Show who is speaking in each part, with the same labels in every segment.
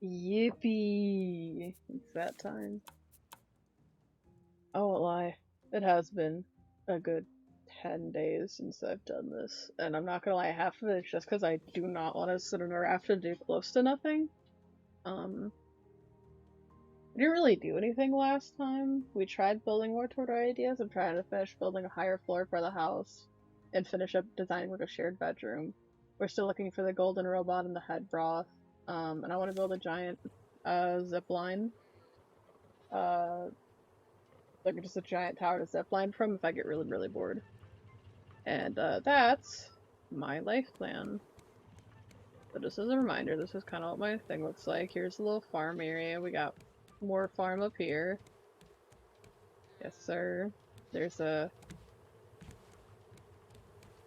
Speaker 1: Yippee! It's that time. I won't lie. It has been a good 10 days since I've done this. And I'm not gonna lie, half of it is just because I do not want to sit in a raft and do close to nothing. We didn't really do anything last time. We tried building more toward our ideas. I'm trying to finish building a higher floor for the house and finish up designing like a shared bedroom. We're still looking for the golden robot and the head broth. And I want to build a giant zip line. Like just a giant tower to zip line from if I get really, really bored. And that's my life plan. So just as a reminder, this is kind of what my thing looks like. Here's a little farm area. We got more farm up here. Yes, sir. There's a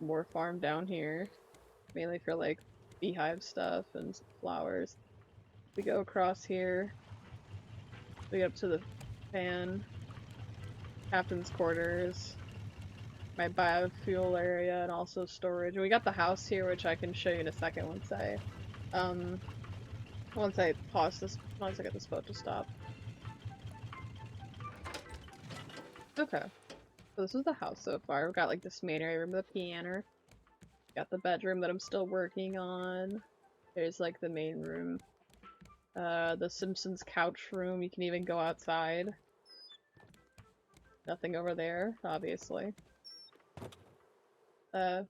Speaker 1: more farm down here. Mainly for like beehive stuff and flowers. We go across here. We get up to the fan. Captain's quarters. My biofuel area and also storage. We got the house here, which I can show you in a second once I pause this, once I get this boat to stop. Okay. So this is the house so far. We've got like this main area room with a piano. Got the bedroom that I'm still working on. There's like the main room. The Simpsons couch room. You can even go outside. Nothing over there, obviously. Got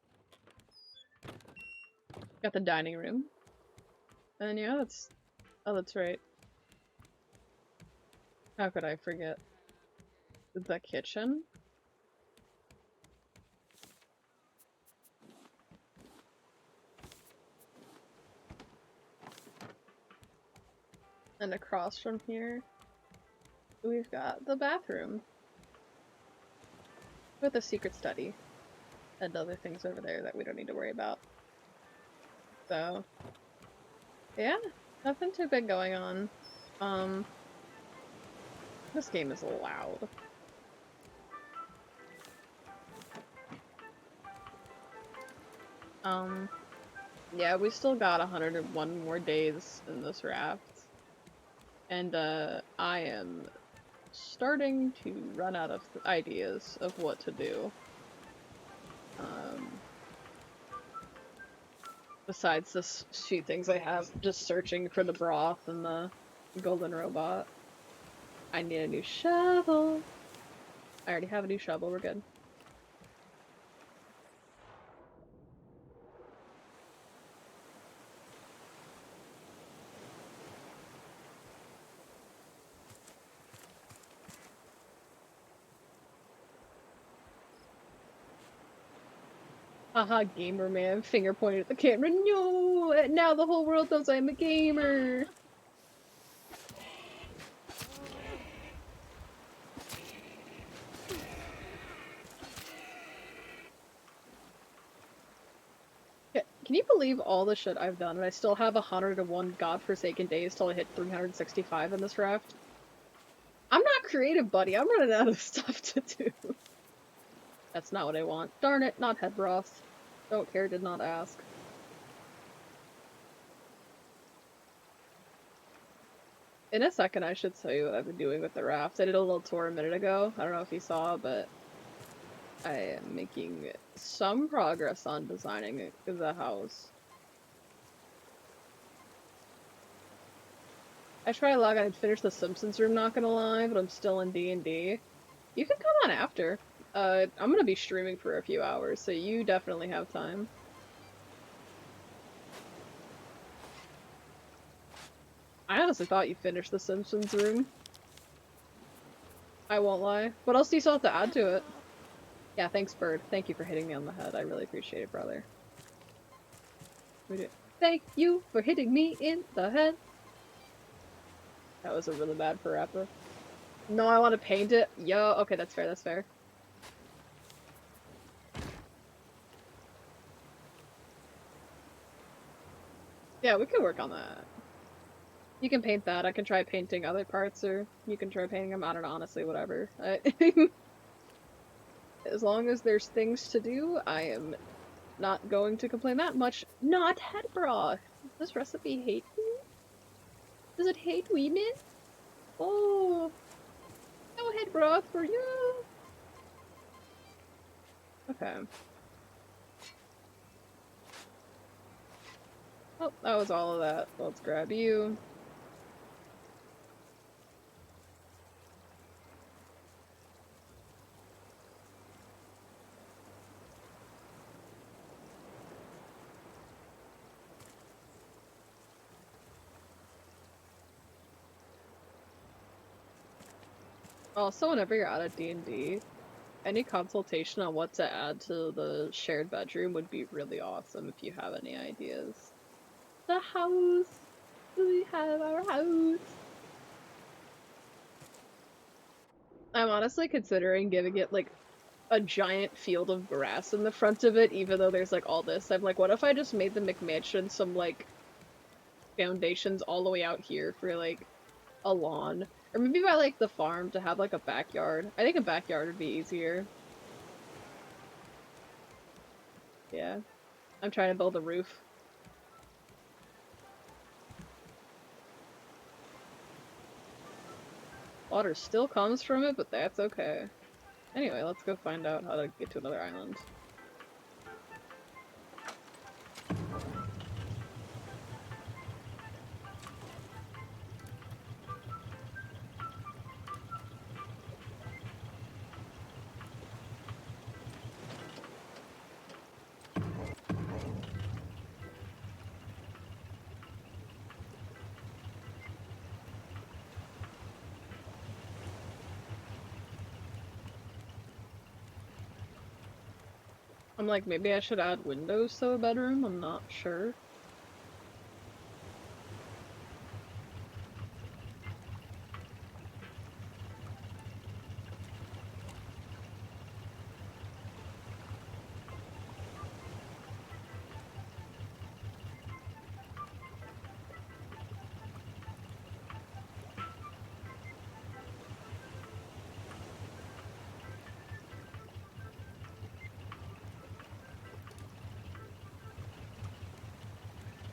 Speaker 1: the dining room. And yeah, that's... Oh, that's right. How could I forget? The kitchen? And across from here, we've got the bathroom. With a secret study. And other things over there that we don't need to worry about. So, yeah, nothing too big going on. This game is loud. Yeah, we still got 101 more days in this raft. And, I am starting to run out of ideas of what to do. Besides the few things I have, just searching for the broth and the golden robot. I need a new shovel. I already have a new shovel, we're good. Haha, gamer man, finger pointed at the camera. No! Now the whole world knows I'm a gamer! Can you believe all the shit I've done and I still have 101 godforsaken days till I hit 365 in this raft? I'm not creative, buddy. I'm running out of stuff to do. That's not what I want. Darn it, not head broth. Don't care, did not ask. In a second, I should tell you what I've been doing with the raft. I did a little tour a minute ago. I don't know if you saw, but I am making some progress on designing the house. I tried to log on and finish the Simpsons room, not gonna lie, but I'm still in D&D. You can come on after. I'm gonna be streaming for a few hours, so you definitely have time. I honestly thought you finished the Simpsons room. I won't lie. What else do you still have to add to it? Yeah, thanks, Bird. Thank you for hitting me on the head. I really appreciate it, brother. Thank you for hitting me in the head. That was a really bad parappa. No, I want to paint it. Yo, okay, that's fair, that's fair. Yeah, we can work on that. You can paint that. I can try painting other parts, or you can try painting them. I don't know, honestly, whatever. As long as there's things to do, I am not going to complain that much. Not head broth! Does this recipe hate me? Does it hate women? Oh, no head broth for you. Okay. Oh, that was all of that. Let's grab you. Also, whenever you're out of D&D, any consultation on what to add to the shared bedroom would be really awesome if you have any ideas. The house! We have our house! I'm honestly considering giving it, like, a giant field of grass in the front of it, even though there's, like, all this. I'm like, what if I just made the McMansion some, like, foundations all the way out here for, like, a lawn? Or maybe by, like, the farm to have, like, a backyard. I think a backyard would be easier. Yeah. I'm trying to build a roof. Water still comes from it, but that's okay. Anyway, let's go find out how to get to another island. I'm like, maybe I should add windows to a bedroom? I'm not sure.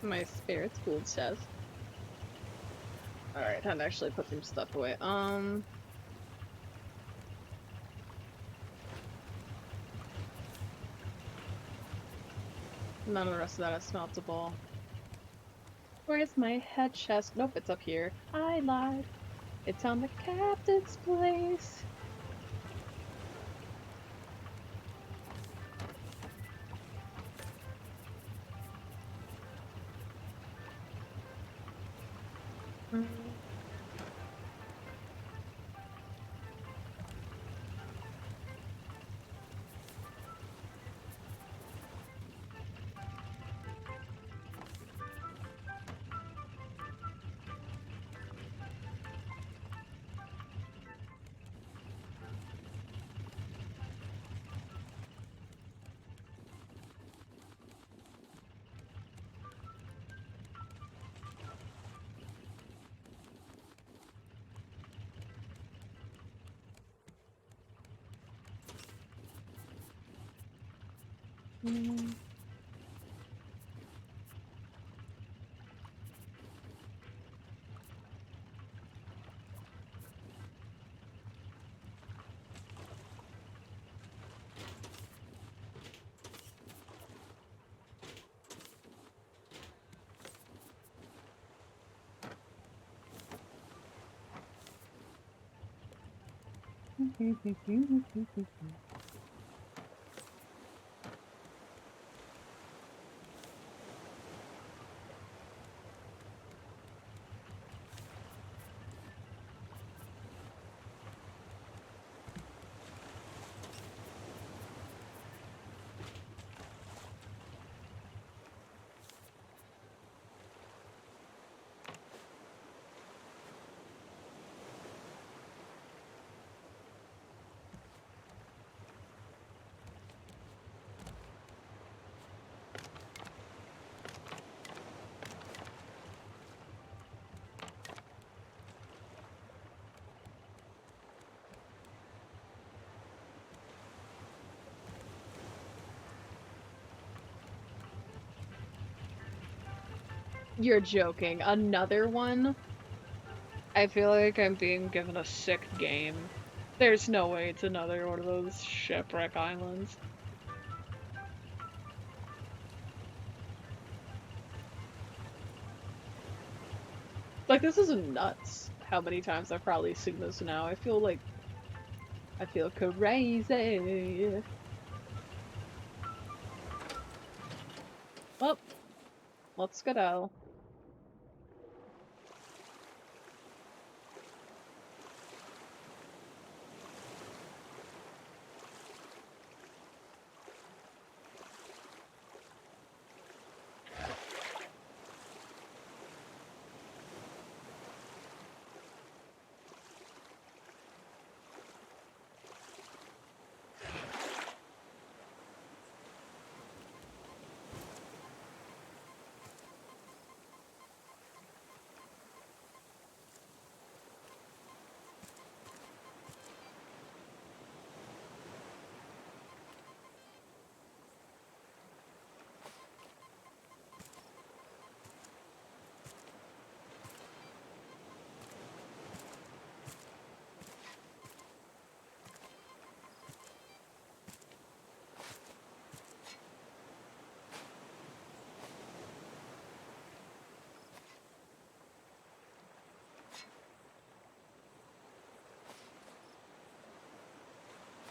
Speaker 1: My spirit's cool chest. Alright, time to actually put some stuff away. None of the rest of that is smeltable. Where's my head chest? Nope, it's up here. I lied. It's on the captain's place. You're joking. Another one? I feel like I'm being given a sick game. There's no way it's another one of those shipwreck islands. Like, this is nuts how many times I've probably seen this now. I feel crazy. Well, let's skedaddle.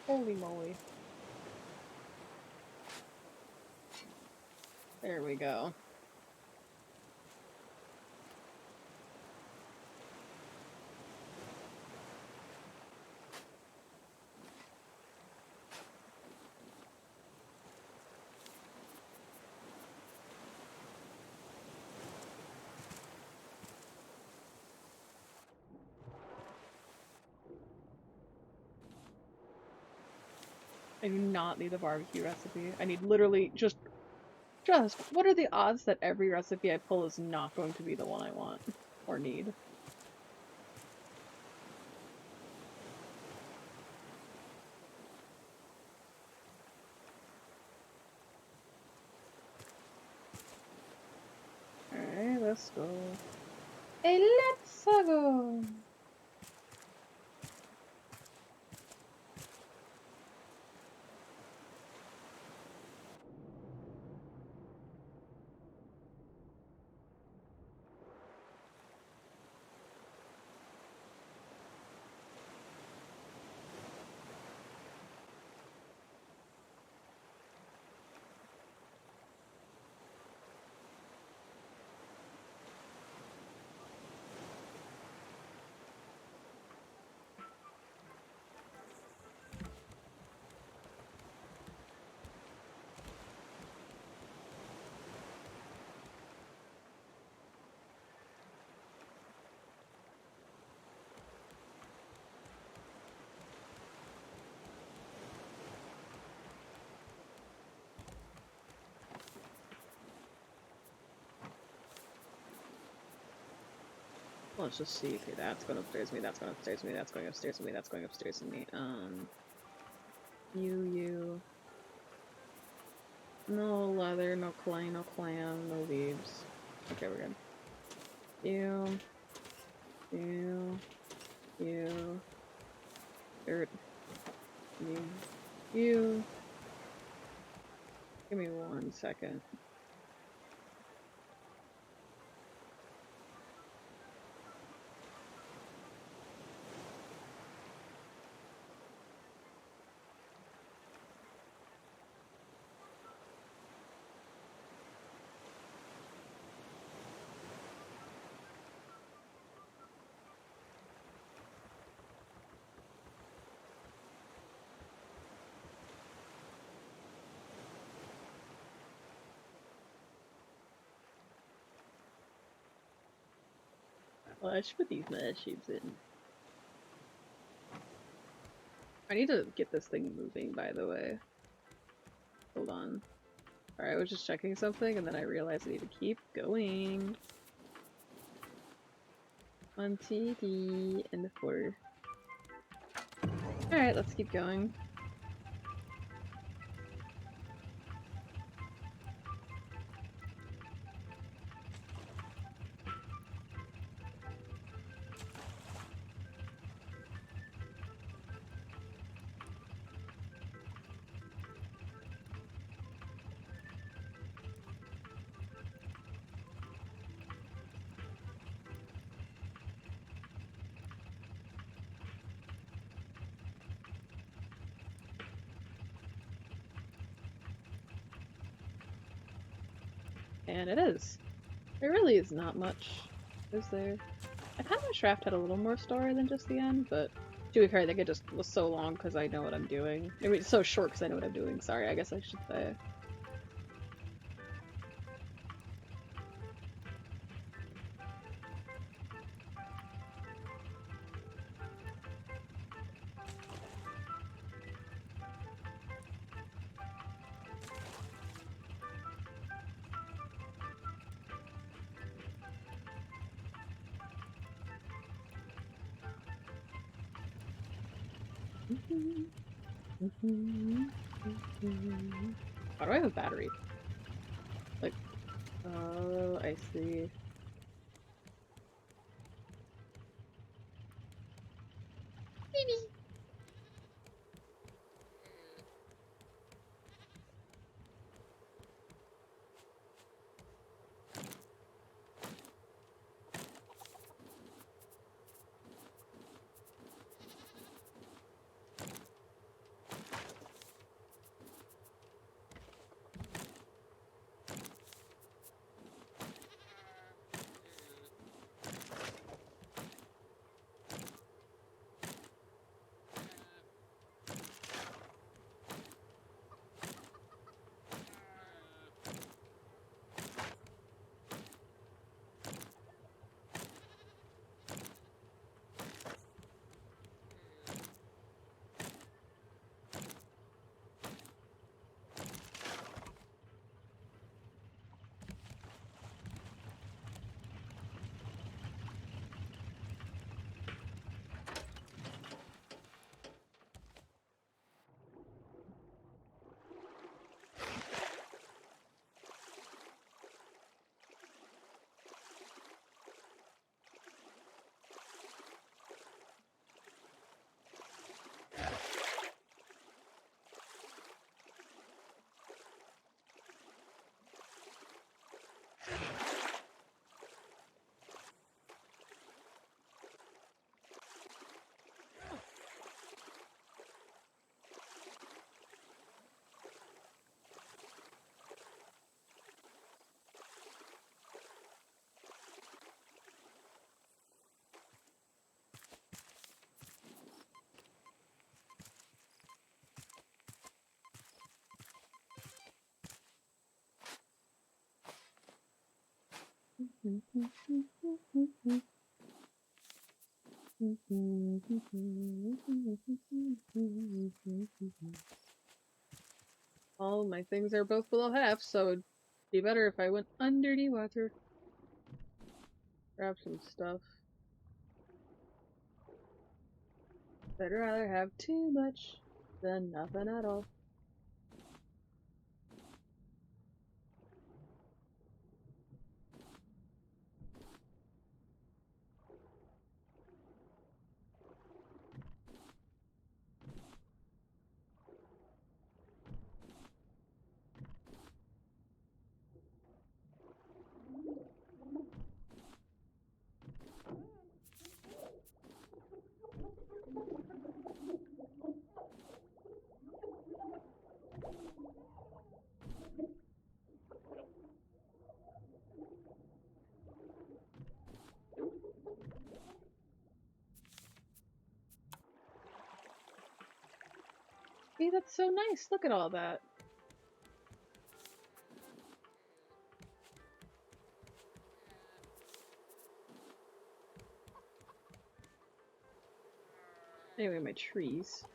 Speaker 1: Holy moly. There we go. I do not need the barbecue recipe. I need literally just what are the odds that every recipe I pull is not going to be the one I want or need? Alright, let's go. Hey, let's go! Let's just see. Okay, that's going upstairs me, that's going upstairs me, that's going upstairs me, that's going upstairs me. You. No leather, no clay, no clam, no leaves. Okay, we're good. You. Dirt. You. Give me 1 second. Well, I should put these mushrooms in. I need to get this thing moving, by the way. Hold on. Alright, I was just checking something, and then I realized I need to keep going. 1 TD and 4. Alright, let's keep going. And it is. There really is not much, is there? I kind of wish Raft had a little more story than just the end, but to be fair, I think it just was so long because I know what I'm doing. I mean, it's so short because I know what I'm doing. Sorry, I guess I should say. Why do I have a battery? Like, oh, I see. Maybe. All my things are both below half, so it'd be better if I went under the water. Grab some stuff. Better rather have too much than nothing at all. Hey, that's so nice. Look at all that. Anyway, my trees.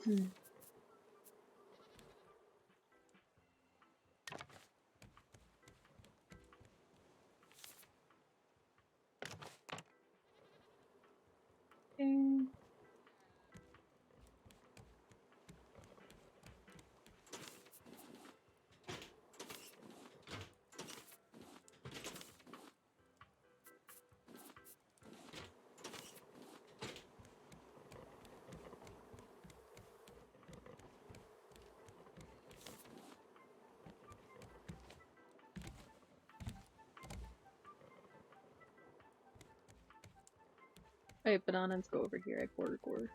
Speaker 1: Ding. Alright, bananas go over here. I quarter gore.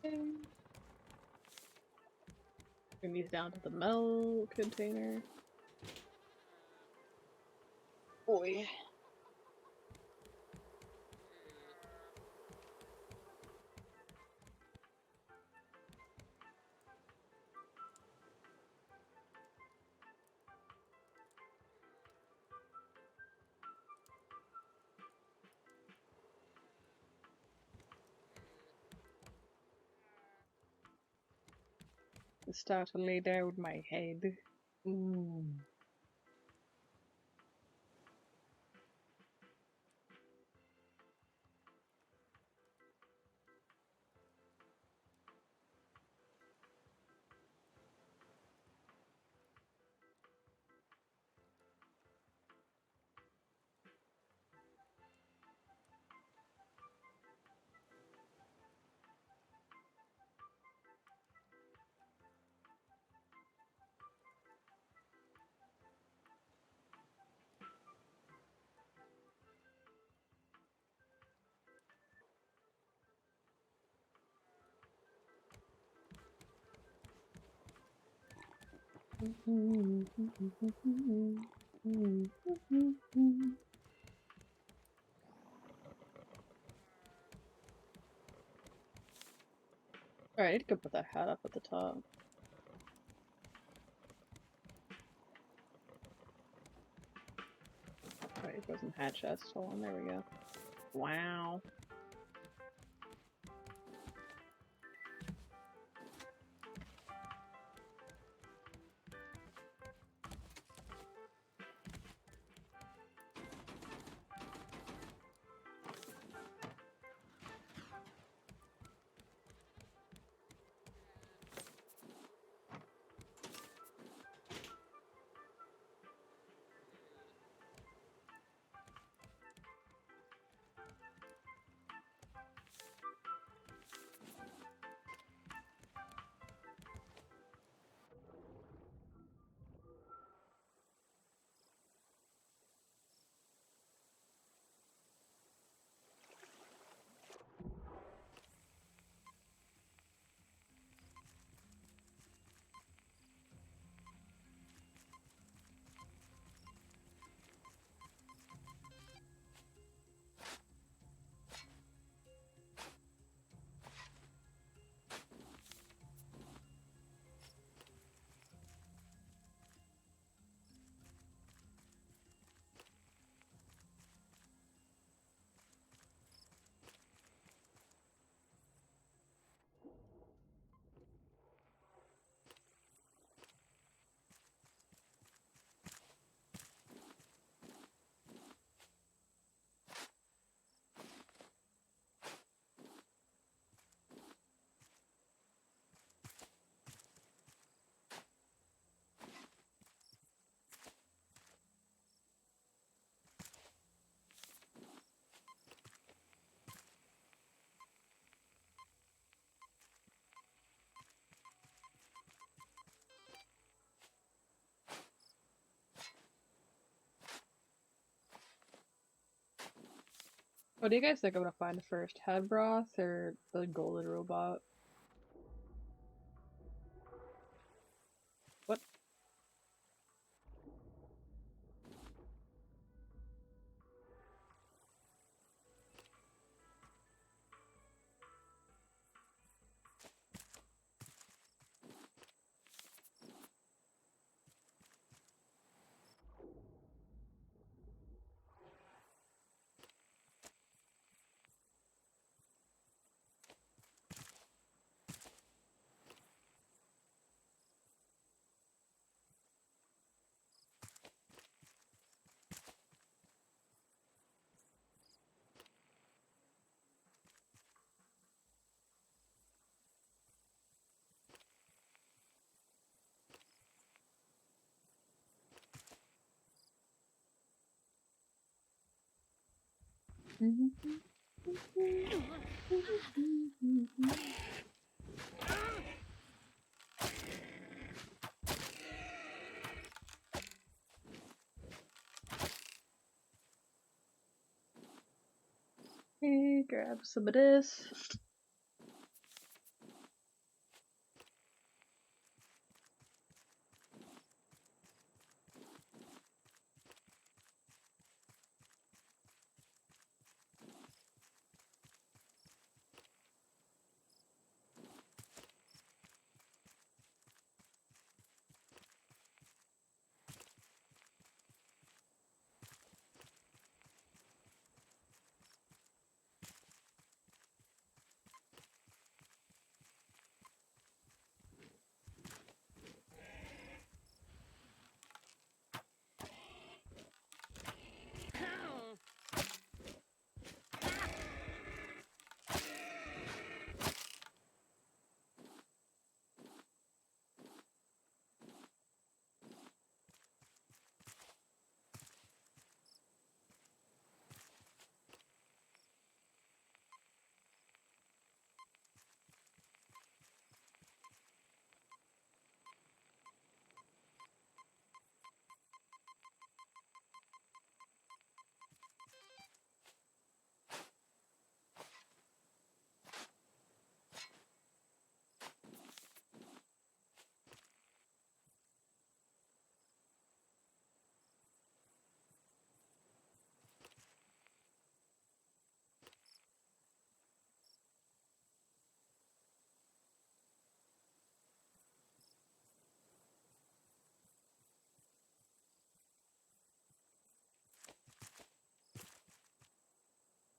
Speaker 1: Ding. Bring these down to the metal container. Boy. Start to lay down my head. Alright, I need to go put that hat up at the top. Right, it wasn't hat chest. Hold on, there we go. Wow. What do you guys think I'm gonna find first? Head broth or the golden robot? What? Okay, grab some of this.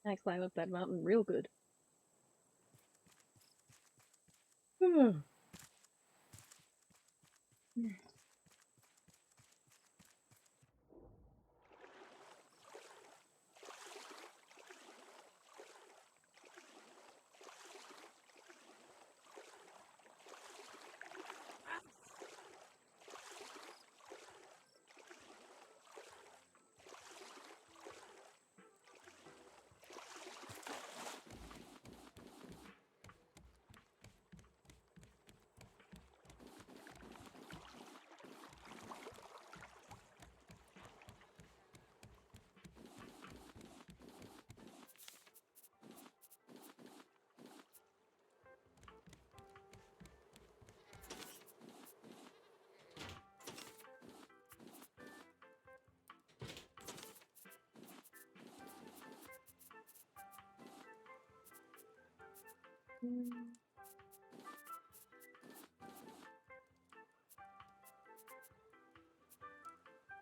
Speaker 1: I climb up that mountain real good.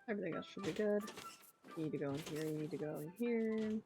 Speaker 1: Everything else should be good. You need to go in here, you need to go in here.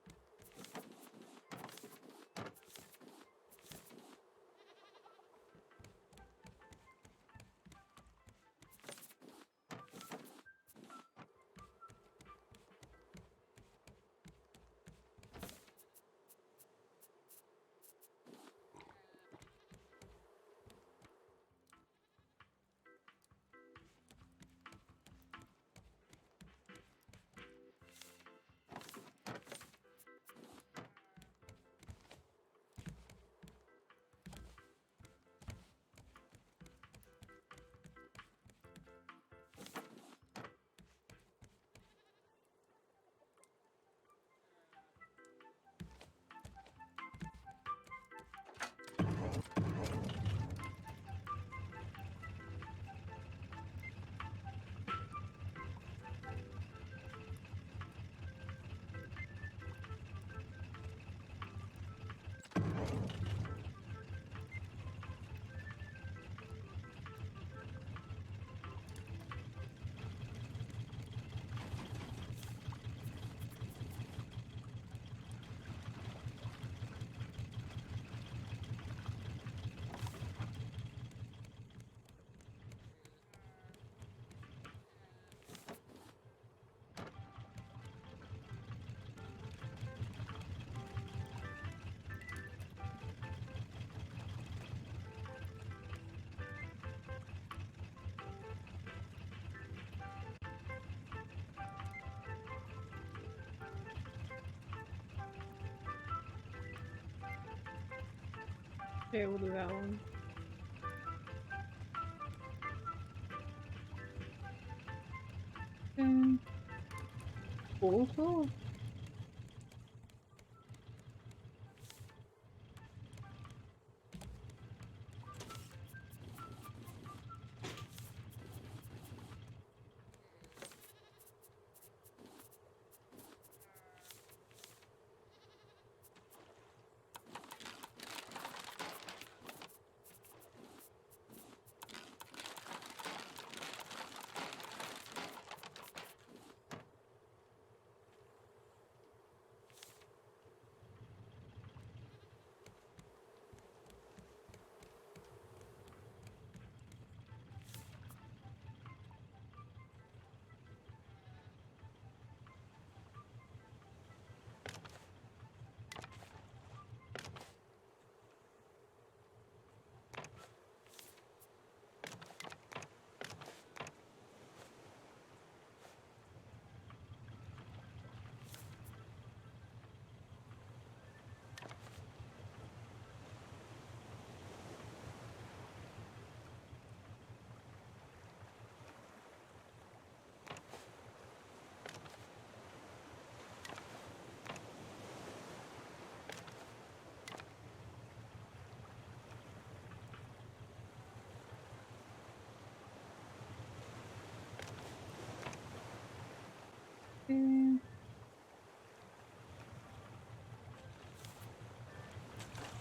Speaker 1: Okay, we'll do that one. Cool, cool.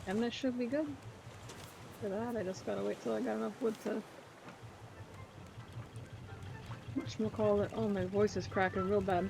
Speaker 1: And this should be good. For that, I just gotta wait till I got enough wood to... whatchamacallit? Oh, my voice is cracking real bad.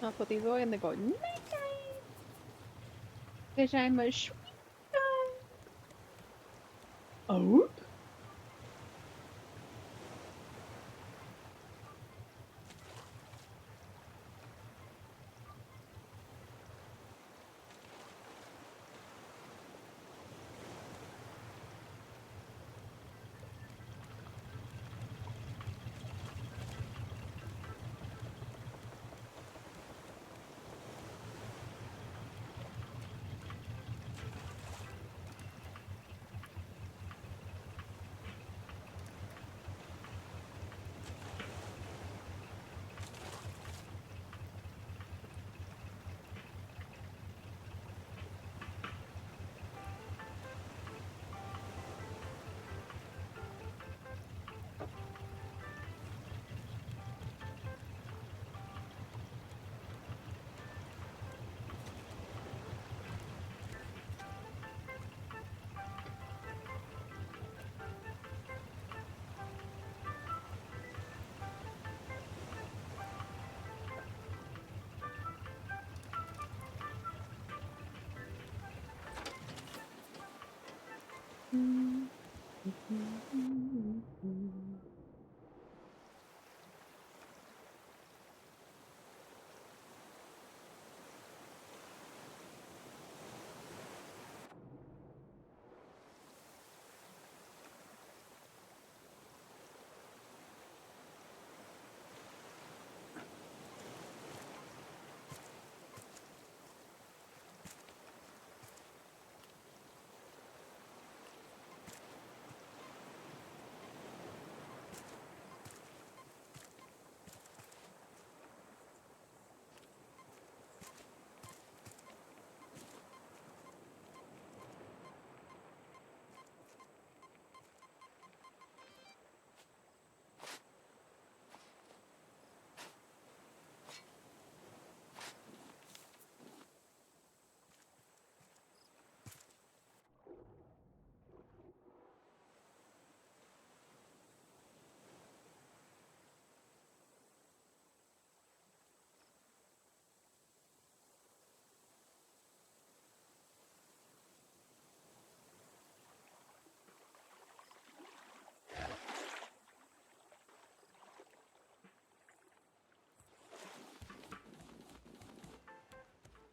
Speaker 1: I'll put these away and they go nighttime. Cause I'm a sweet guy. Oh.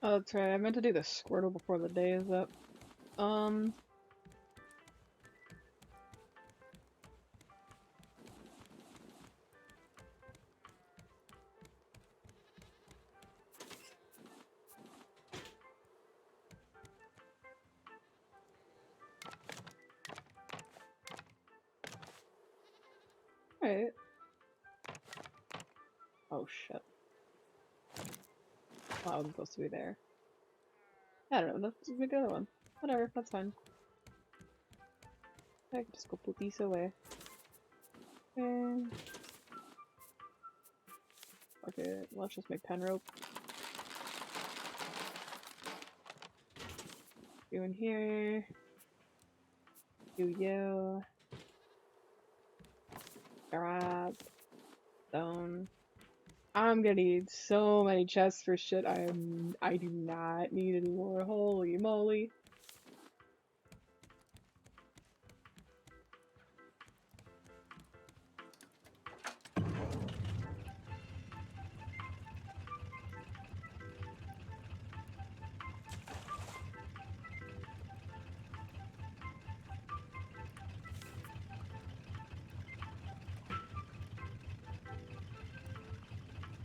Speaker 1: Oh, that's right. I meant to do the Squirtle before the day is up. Um. Alright. Oh shit. Oh, I wasn't supposed to be there. I don't know. Let's make another one. Whatever. That's fine. I can just go put these away. Okay, let's just make pen rope. You in here. You. Garage. Stone. I'm gonna need so many chests for shit I do not need anymore. Holy moly.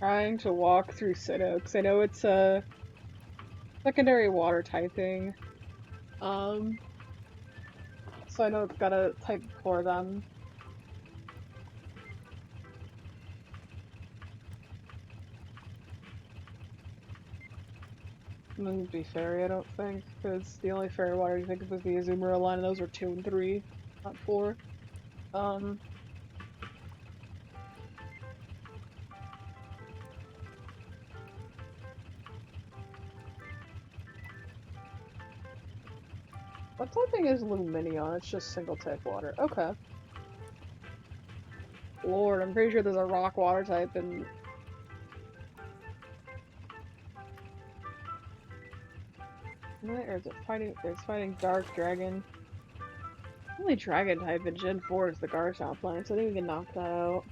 Speaker 1: Trying to walk through Sinnoh, because I know it's a secondary water typing. Um, so I know it's got a type for them. It wouldn't be fairy, I don't think, because the only fairy water you think of was the Azumarill line, and those are 2 and 3, not 4. Um, what typing is Luminion? It's just single type water. Okay. Lord, I'm pretty sure there's a rock water type and or is it fighting? It's fighting Dark Dragon. Only Dragon type in Gen 4 is the Garchomp line, so I think we can knock that out.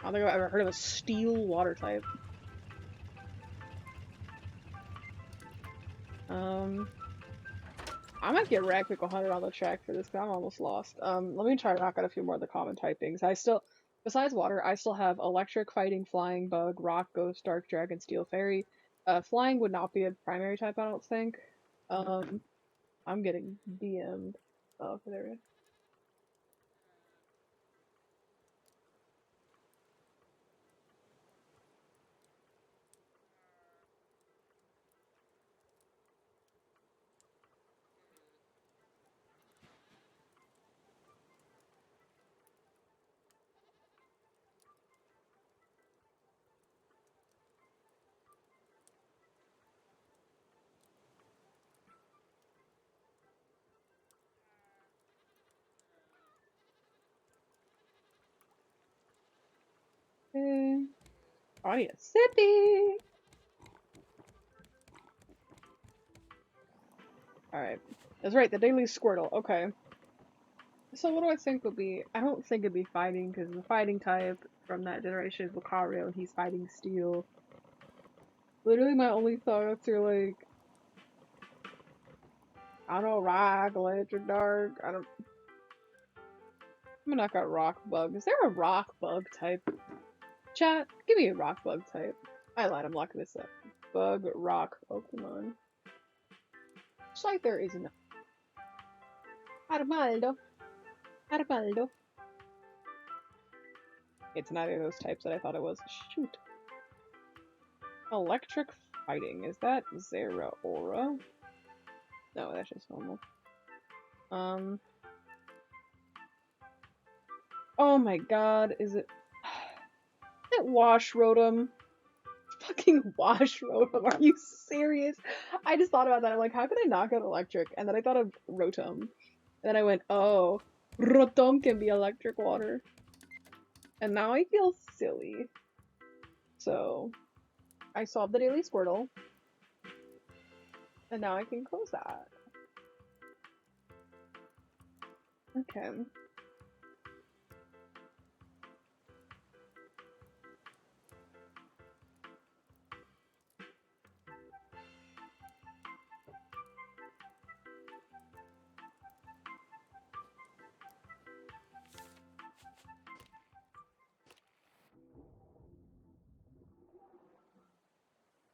Speaker 1: I don't think I've ever heard of a Steel water type. I might get Ragpick 100 on the track for this, because I'm almost lost. Let me try to knock out a few more of the common typings. I still, besides water, I still have Electric, Fighting, Flying, Bug, Rock, Ghost, Dark Dragon, Steel, Fairy. Flying would not be a primary type, I don't think. I'm getting DM'd. Oh, okay, there we go. Okay. I need a sippy! Alright. That's right, the Daily Squirtle. Okay. So what do I think would be... I don't think it'd be fighting, because the fighting type from that generation is Lucario, and he's fighting Steel. Literally my only thoughts are like... I don't know, Rock, Electric, Dark, I don't... I'm gonna knock out Rock Bug. Is there a Rock Bug type? Chat, give me a Rock Bug type. I lied, I'm locking this up. Bug, Rock, Pokemon. Just like there isn't. Armaldo. Armaldo. It's neither of those types that I thought it was. Shoot. Electric Fighting. Is that Zeraora? No, that's just normal. Oh my god, is it... Is it Wash Rotom? Fucking Wash Rotom, are you serious? I just thought about that, I'm like, how can I knock out Electric? And then I thought of Rotom. And then I went, oh, Rotom can be electric water. And now I feel silly. So, I solved the Daily Squirtle. And now I can close that. Okay.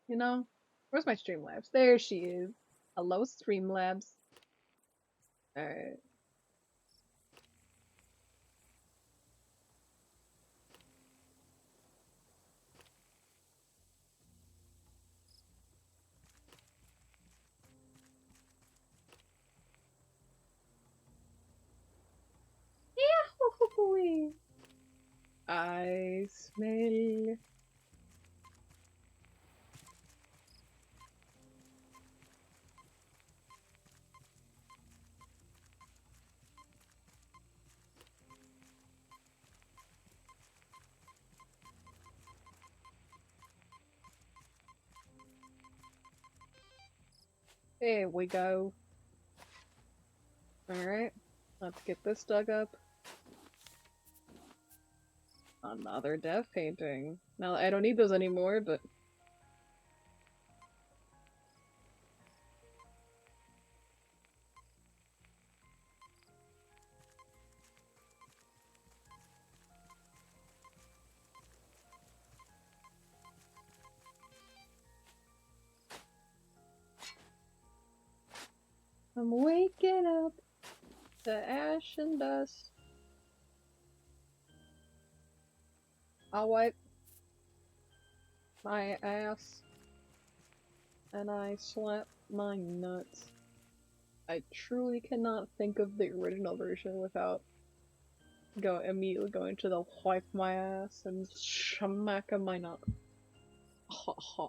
Speaker 1: You know, where's my Streamlabs? There she is. Hello, Streamlabs. Alright. Yahoo! I smell. There we go. Alright. Let's get this dug up. Another death painting. Now, I don't need those anymore, but... I'm waking up to ash and dust. I'll wipe my ass and I slap my nuts. I truly cannot think of the original version without immediately going to the wipe my ass and smack my nut. Ha ha.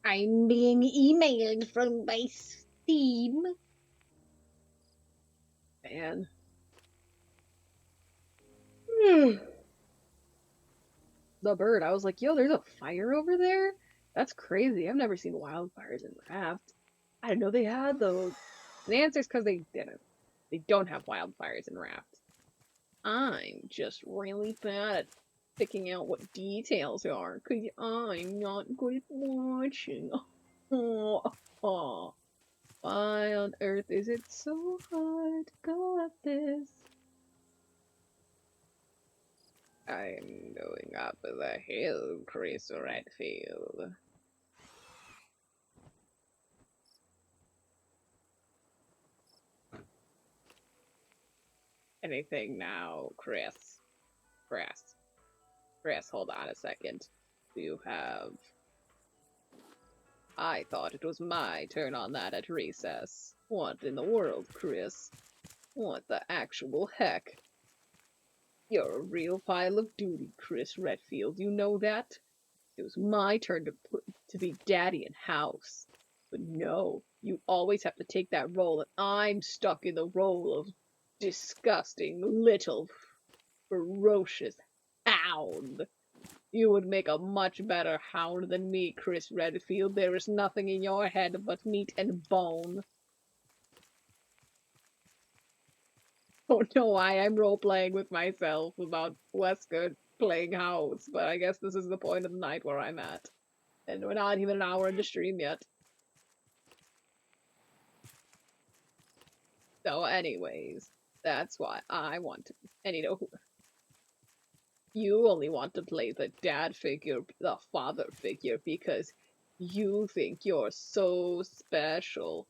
Speaker 1: I'm being emailed from my Steam. Man. The bird. I was like, yo, there's a fire over there? That's crazy. I've never seen wildfires in Raft. I didn't know they had those. The answer is because they didn't. They don't have wildfires in Raft. I'm just really bad at picking out what details are, because I'm not good at watching. Why on earth is it so hard to go at this? I'm going up the hill, Chris Redfield. Anything now, Chris? Chris, hold on a second. You have... I thought it was my turn on that at recess. What in the world, Chris? What the actual heck? You're a real pile of duty, Chris Redfield. You know that? It was my turn to be daddy in house. But no, you always have to take that role, and I'm stuck in the role of disgusting little ferocious hound. You would make a much better hound than me, Chris Redfield. There is nothing in your head but meat and bone. Don't know why I'm role-playing with myself about Wesker playing house, but I guess this is the point of the night where I'm at. And we're not even an hour into stream yet. So anyways, that's why I want to... And you know, you only want to play the dad figure, the father figure, because you think you're so special.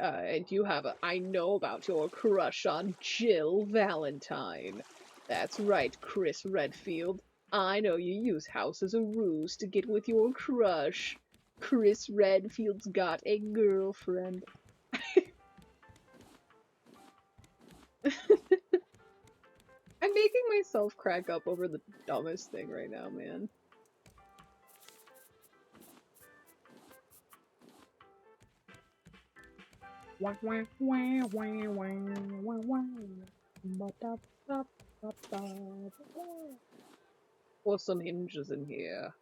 Speaker 1: And you have I know about your crush on Jill Valentine. That's right, Chris Redfield. I know you use house as a ruse to get with your crush. Chris Redfield's got a girlfriend. I'm making myself crack up over the dumbest thing right now, man. What's some hinges in here?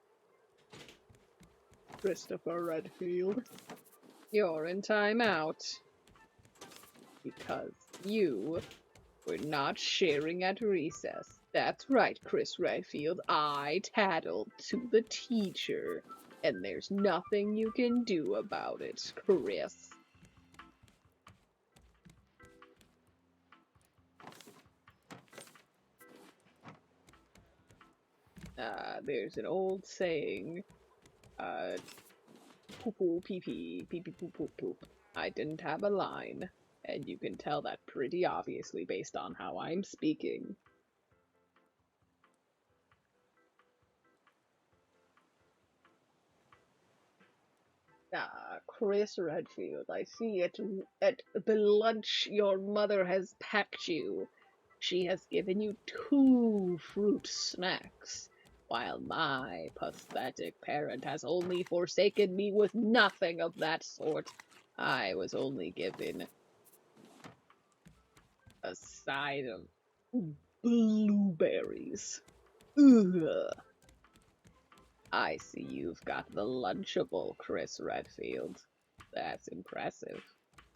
Speaker 1: Christopher Redfield. You're in timeout. Because you were not sharing at recess. That's right, Chris Redfield. I tattled to the teacher. And there's nothing you can do about it, Chris. There's an old saying, poo-poo, pee-pee, pee-pee, poop, poop. I didn't have a line, and you can tell that pretty obviously based on how I'm speaking. Chris Redfield, I see at the lunch your mother has packed you. She has given you 2 fruit snacks, while my pathetic parent has only forsaken me with nothing of that sort. I was only given a side of blueberries. Ugh. I see you've got the Lunchable, Chris Redfield. That's impressive.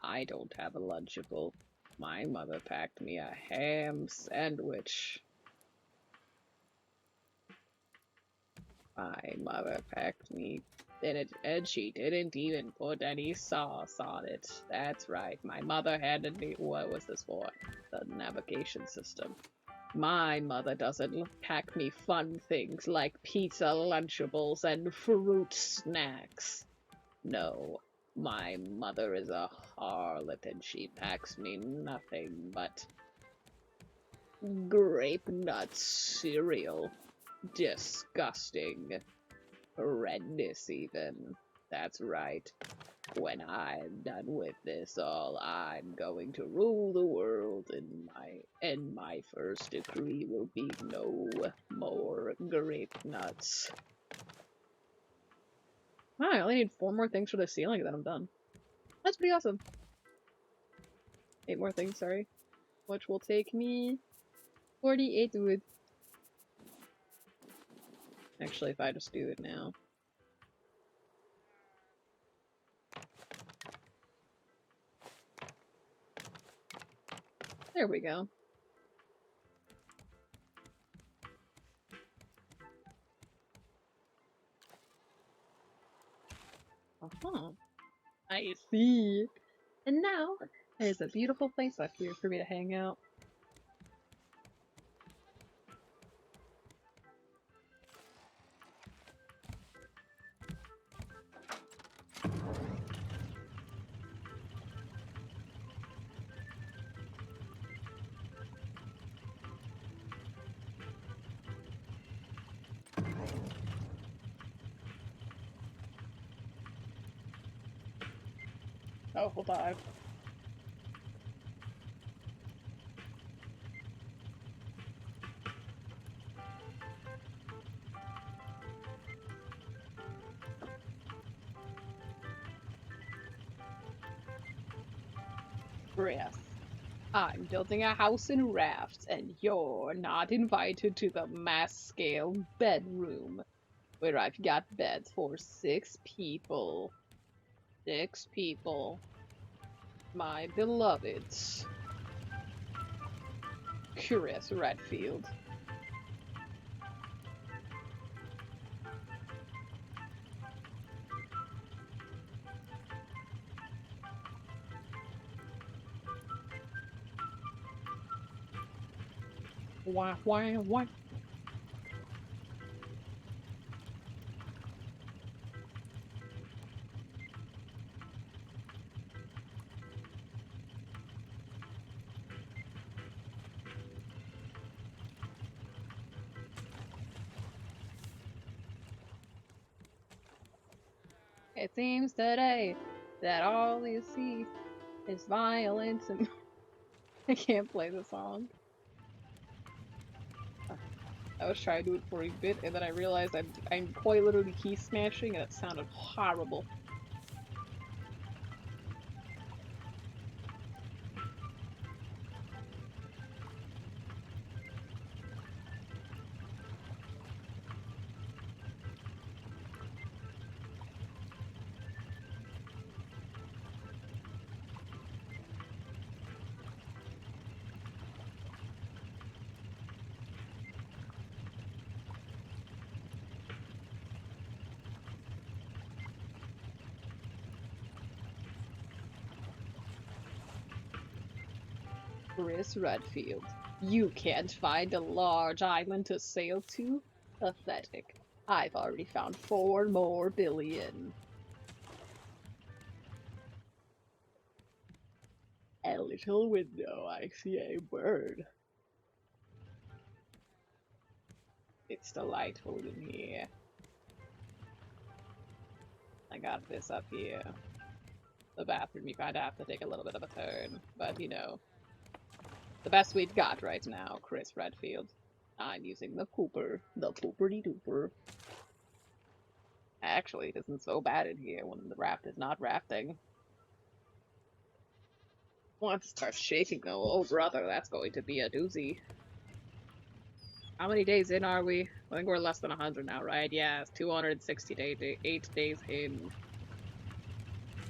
Speaker 1: I don't have a Lunchable. My mother packed me a ham sandwich. My mother packed me And she didn't even put any sauce on it. That's right. My mother handed me, what was this for? The navigation system. My mother doesn't pack me fun things like pizza Lunchables and fruit snacks. No, my mother is a harlot and she packs me nothing but grape nut cereal. Disgusting. Horrendous, even. That's right. When I'm done with this all, I'm going to rule the world, and my first decree will be no more grape nuts. Wow, I only need 4 more things for the ceiling, and then I'm done. That's pretty awesome. 8 more things, sorry. Which will take me 48 wood. Actually, if I just do it now. There we go. Uh-huh. I see. And now, there's a beautiful place up here for me to hang out. Oh, we'll dive. Yes. I'm building a house in Raft, and you're not invited to the mass-scale bedroom, where I've got beds for 6 people. 6 people. My beloveds. Curious Redfield. Wah, wah, wah. It seems today that all you see is violence and I can't play the song. I was trying to do it for a bit, and then I realized I'm quite literally key smashing, and it sounded horrible. Chris Redfield, you can't find a large island to sail to? Pathetic. I've already found 4 more billion. A little window, I see a bird. It's delightful in here. I got this up here. The bathroom, you kinda have to take a little bit of a turn, but you know. The best we've got right now, Chris Redfield. I'm using the pooper. The pooperty-dooper. Actually, it isn't so bad in here when the raft is not rafting. Once it starts shaking though, oh brother, that's going to be a doozy. How many days in are we? I think we're less than 100 now, right? Yeah, it's 268 days in.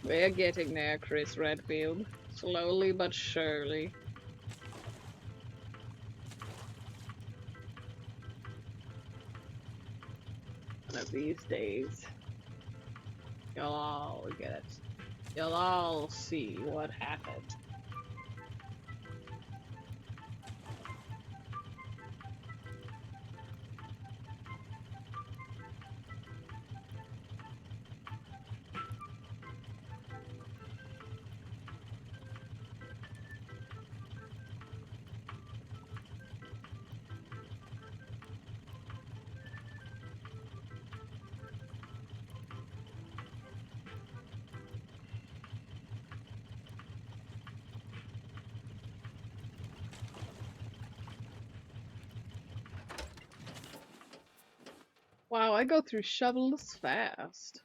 Speaker 1: We're getting there, Chris Redfield. Slowly but surely. One of these days. You'll all get it. You'll all see what happened. Wow, I go through shovels fast.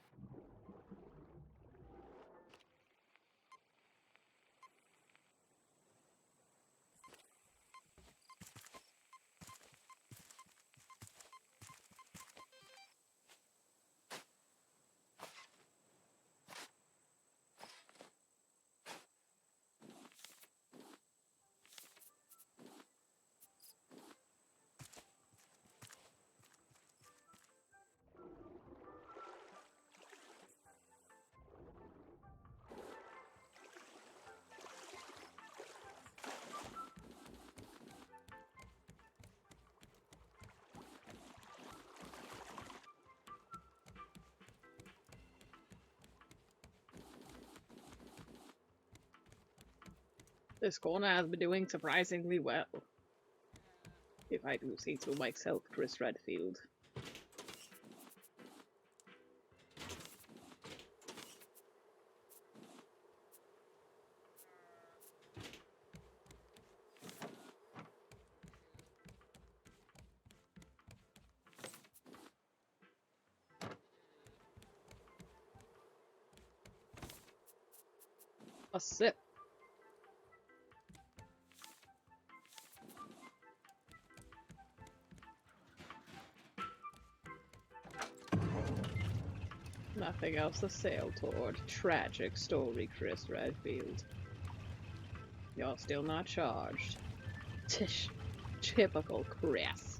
Speaker 1: This corner has been doing surprisingly well. If I do say so myself, Chris Redfield. A sip. Nothing else to sail toward. Tragic story, Chris Redfield. You're still not charged. Tish. Typical Chris.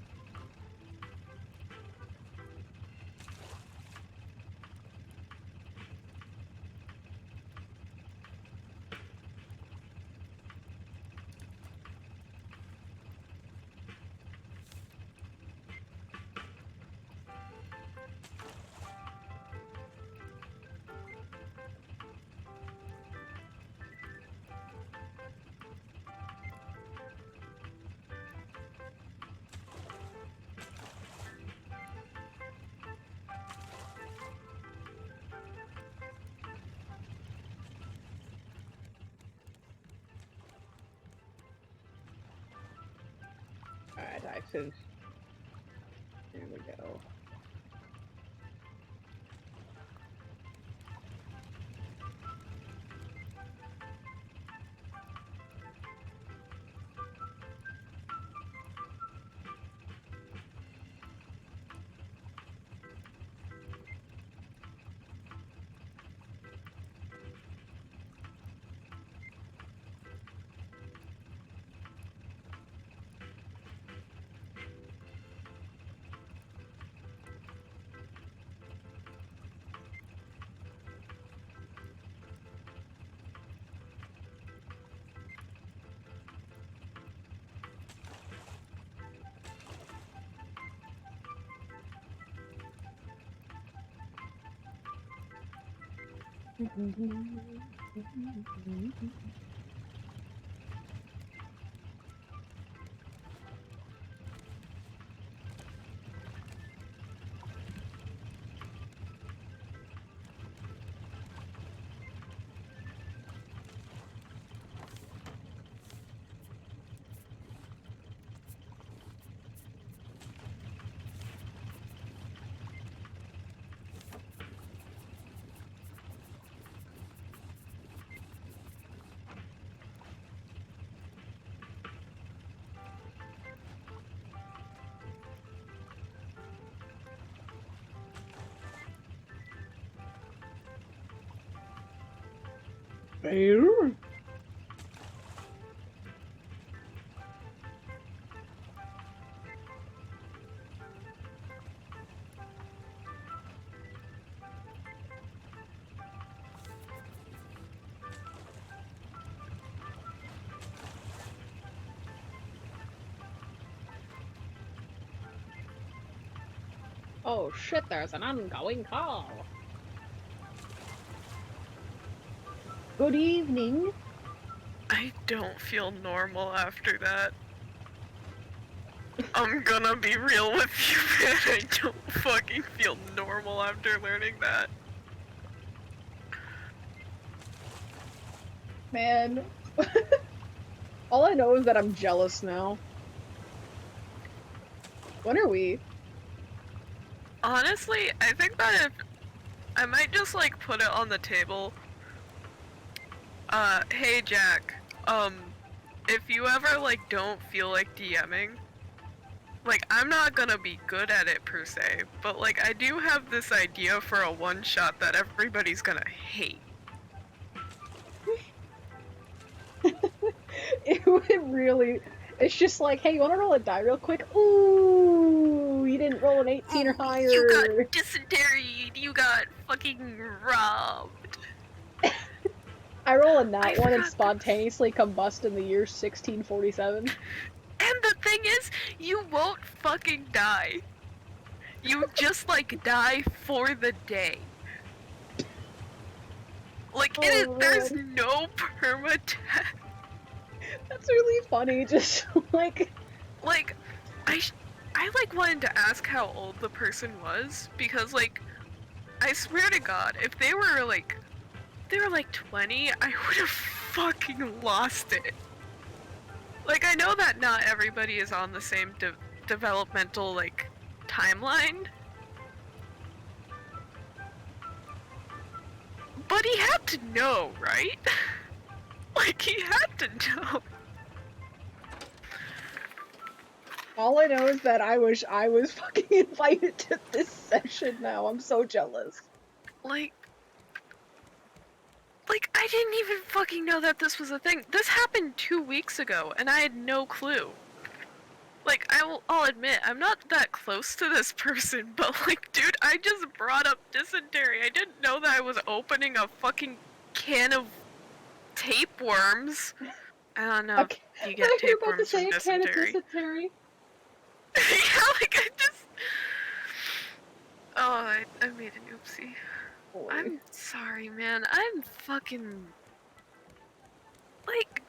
Speaker 1: Alright, I finished. There we go. Bear? Oh shit, there's an ongoing call. Good evening.
Speaker 2: I don't feel normal after that. I'm gonna be real with you, man. I don't fucking feel normal after learning that.
Speaker 1: Man. All I know is that I'm jealous now. When are we?
Speaker 2: Honestly, I think that if I might just like put it on the table. Hey Jack, if you ever like don't feel like DMing, like I'm not gonna be good at it per se, but like I do have this idea for a one shot that everybody's gonna hate.
Speaker 1: It would really. It's just like, hey, you want to roll a die real quick? Ooh, you didn't roll an 18 or
Speaker 2: Ooh, you got
Speaker 1: higher.
Speaker 2: dysentery, you got fucking robbed.
Speaker 1: I roll a
Speaker 2: I
Speaker 1: nat one and
Speaker 2: forgot this.
Speaker 1: spontaneously combust in the year 1647.
Speaker 2: And the thing is, you won't fucking die. You just like die for the day. Like it is,
Speaker 1: Oh
Speaker 2: there's
Speaker 1: man,
Speaker 2: no permadeath.
Speaker 1: that's really funny. Just like,
Speaker 2: Like, I like wanted to ask how old the person was because like I swear to God, if they were like 20, I would have fucking lost it. Like I know that not everybody is on the same developmental like timeline, but he had to know, right? Like he had to know.
Speaker 1: all I know is that I wish I was fucking invited to this session now. I'm so jealous.
Speaker 2: Like I didn't even fucking know that this was a thing. This happened 2 weeks ago, and I had no clue. Like, I'll admit, I'm not that close to this person, but like, dude, I just brought up dysentery. I didn't know that I was opening a fucking can of tapeworms. I don't know if
Speaker 1: Okay.
Speaker 2: you
Speaker 1: I
Speaker 2: get
Speaker 1: thought you were about to
Speaker 2: tapeworms
Speaker 1: say
Speaker 2: from
Speaker 1: a can of
Speaker 2: dysentery.
Speaker 1: dysentery.
Speaker 2: Yeah, like, I just... Oh, I made an oopsie.
Speaker 1: Boy.
Speaker 2: I'm sorry, man. I'm fucking... Like,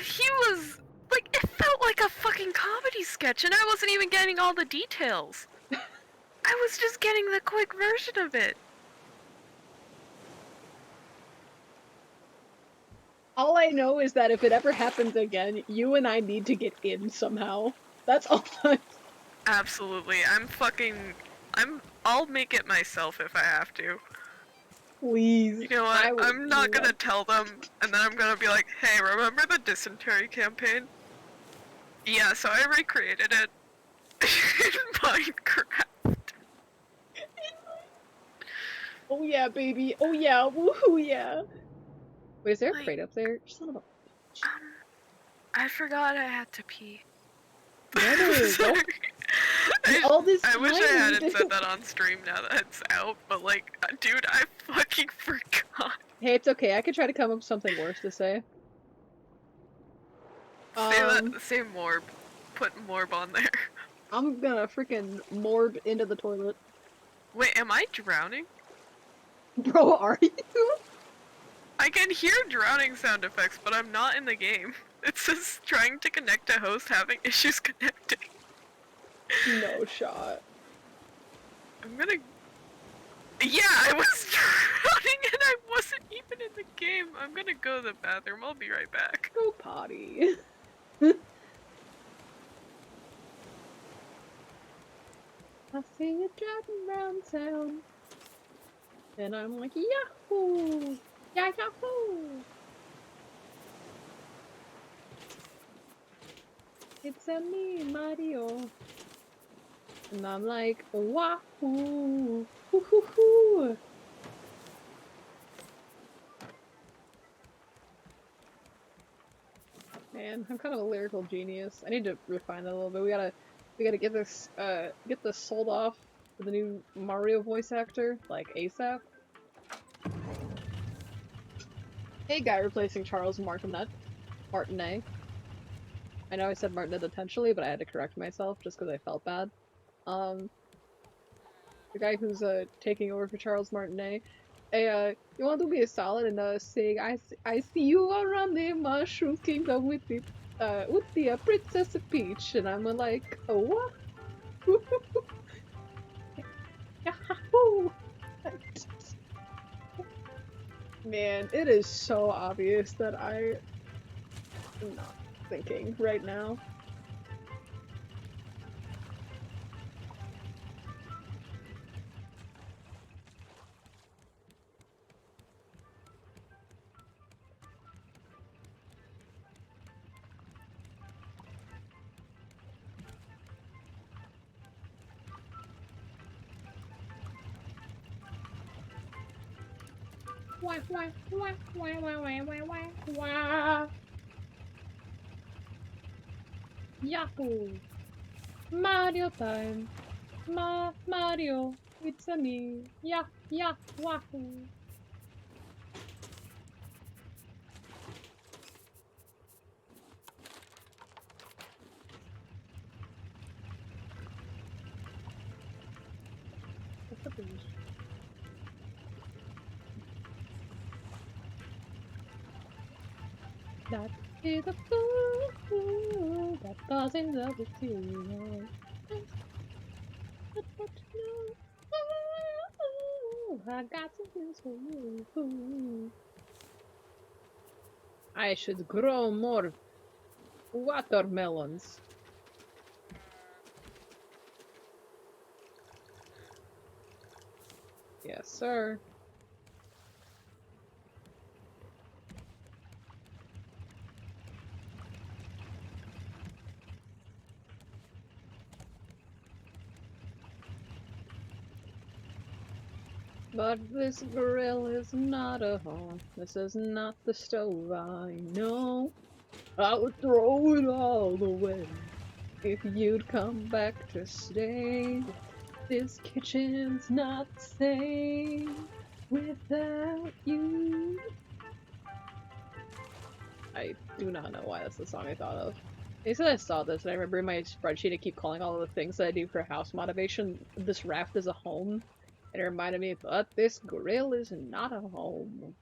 Speaker 2: he was... Like, it felt like a fucking comedy sketch, and I wasn't even getting all the details. I was just getting the quick version of it.
Speaker 1: All I know is that if it ever happens again, you and I need to get in somehow. That's all I...
Speaker 2: Absolutely. I'll make it myself if I have to.
Speaker 1: Please.
Speaker 2: You know what?
Speaker 1: I would
Speaker 2: I'm not gonna
Speaker 1: love...
Speaker 2: tell them, and then I'm gonna be like, hey, remember the dysentery campaign? Yeah, so I recreated it in Minecraft.
Speaker 1: Oh yeah, baby. Oh yeah. Woohoo yeah. Wait, is there a
Speaker 2: Like,
Speaker 1: crate up there? Son of a bitch.
Speaker 2: um, I forgot I had to pee.
Speaker 1: You better go.
Speaker 2: Sorry.
Speaker 1: All this
Speaker 2: I wish
Speaker 1: time
Speaker 2: I
Speaker 1: and you
Speaker 2: hadn't said
Speaker 1: didn't.
Speaker 2: that on stream now that it's out, but like, dude, I fucking forgot.
Speaker 1: Hey, it's okay. I could try to come up with something worse to say. Um,
Speaker 2: Say morb. Put morb on there.
Speaker 1: I'm gonna freaking morb into the toilet.
Speaker 2: Wait, am I drowning?
Speaker 1: Bro, are you?
Speaker 2: I can hear drowning sound effects, but I'm not in the game. It says trying to connect to host having issues connecting.
Speaker 1: No shot.
Speaker 2: I'm gonna... Yeah, I was drowning and I wasn't even in the game. I'm gonna go to the bathroom. I'll be right back.
Speaker 1: Go potty. I see you driving around town. And I'm like, yahoo! Yeah, yahoo! It's a me, Mario. And I'm like, wahoo! Hoo hoo hoo! Man, I'm kind of a lyrical genius. I need to refine that a little bit. We gotta get this sold off for the new Mario voice actor, like ASAP. Hey, guy replacing Charles Martinet. Martinet. I know I said Martinet intentionally, but I had to correct myself just because I felt bad. Um, the guy who's taking over for Charles Martinet. Hey, you want to be a solid and sing I see you around the Mushroom Kingdom with the Princess Peach, and I'm like, oh what? Yahoo! Man, it is so obvious that I am not thinking right now. Wah, wah, wah, wah, wah, wah, wah, wah, wah. Yahoo! Mario time! Mario, it's a me! Wahoo! What's up, Beach? That is a fool that doesn't love the serious. But no, I got some news for you. I should grow more watermelons. Yes, sir. But this grill is not a home. This is not the stove I know. I would throw it all away if you'd come back to stay. This kitchen's not safe without you. I do not know why that's the song I thought of. They said I saw this, and I remember in my spreadsheet I keep calling all of the things that I do for house motivation this raft is a home. And it reminded me, but this grill is not a home.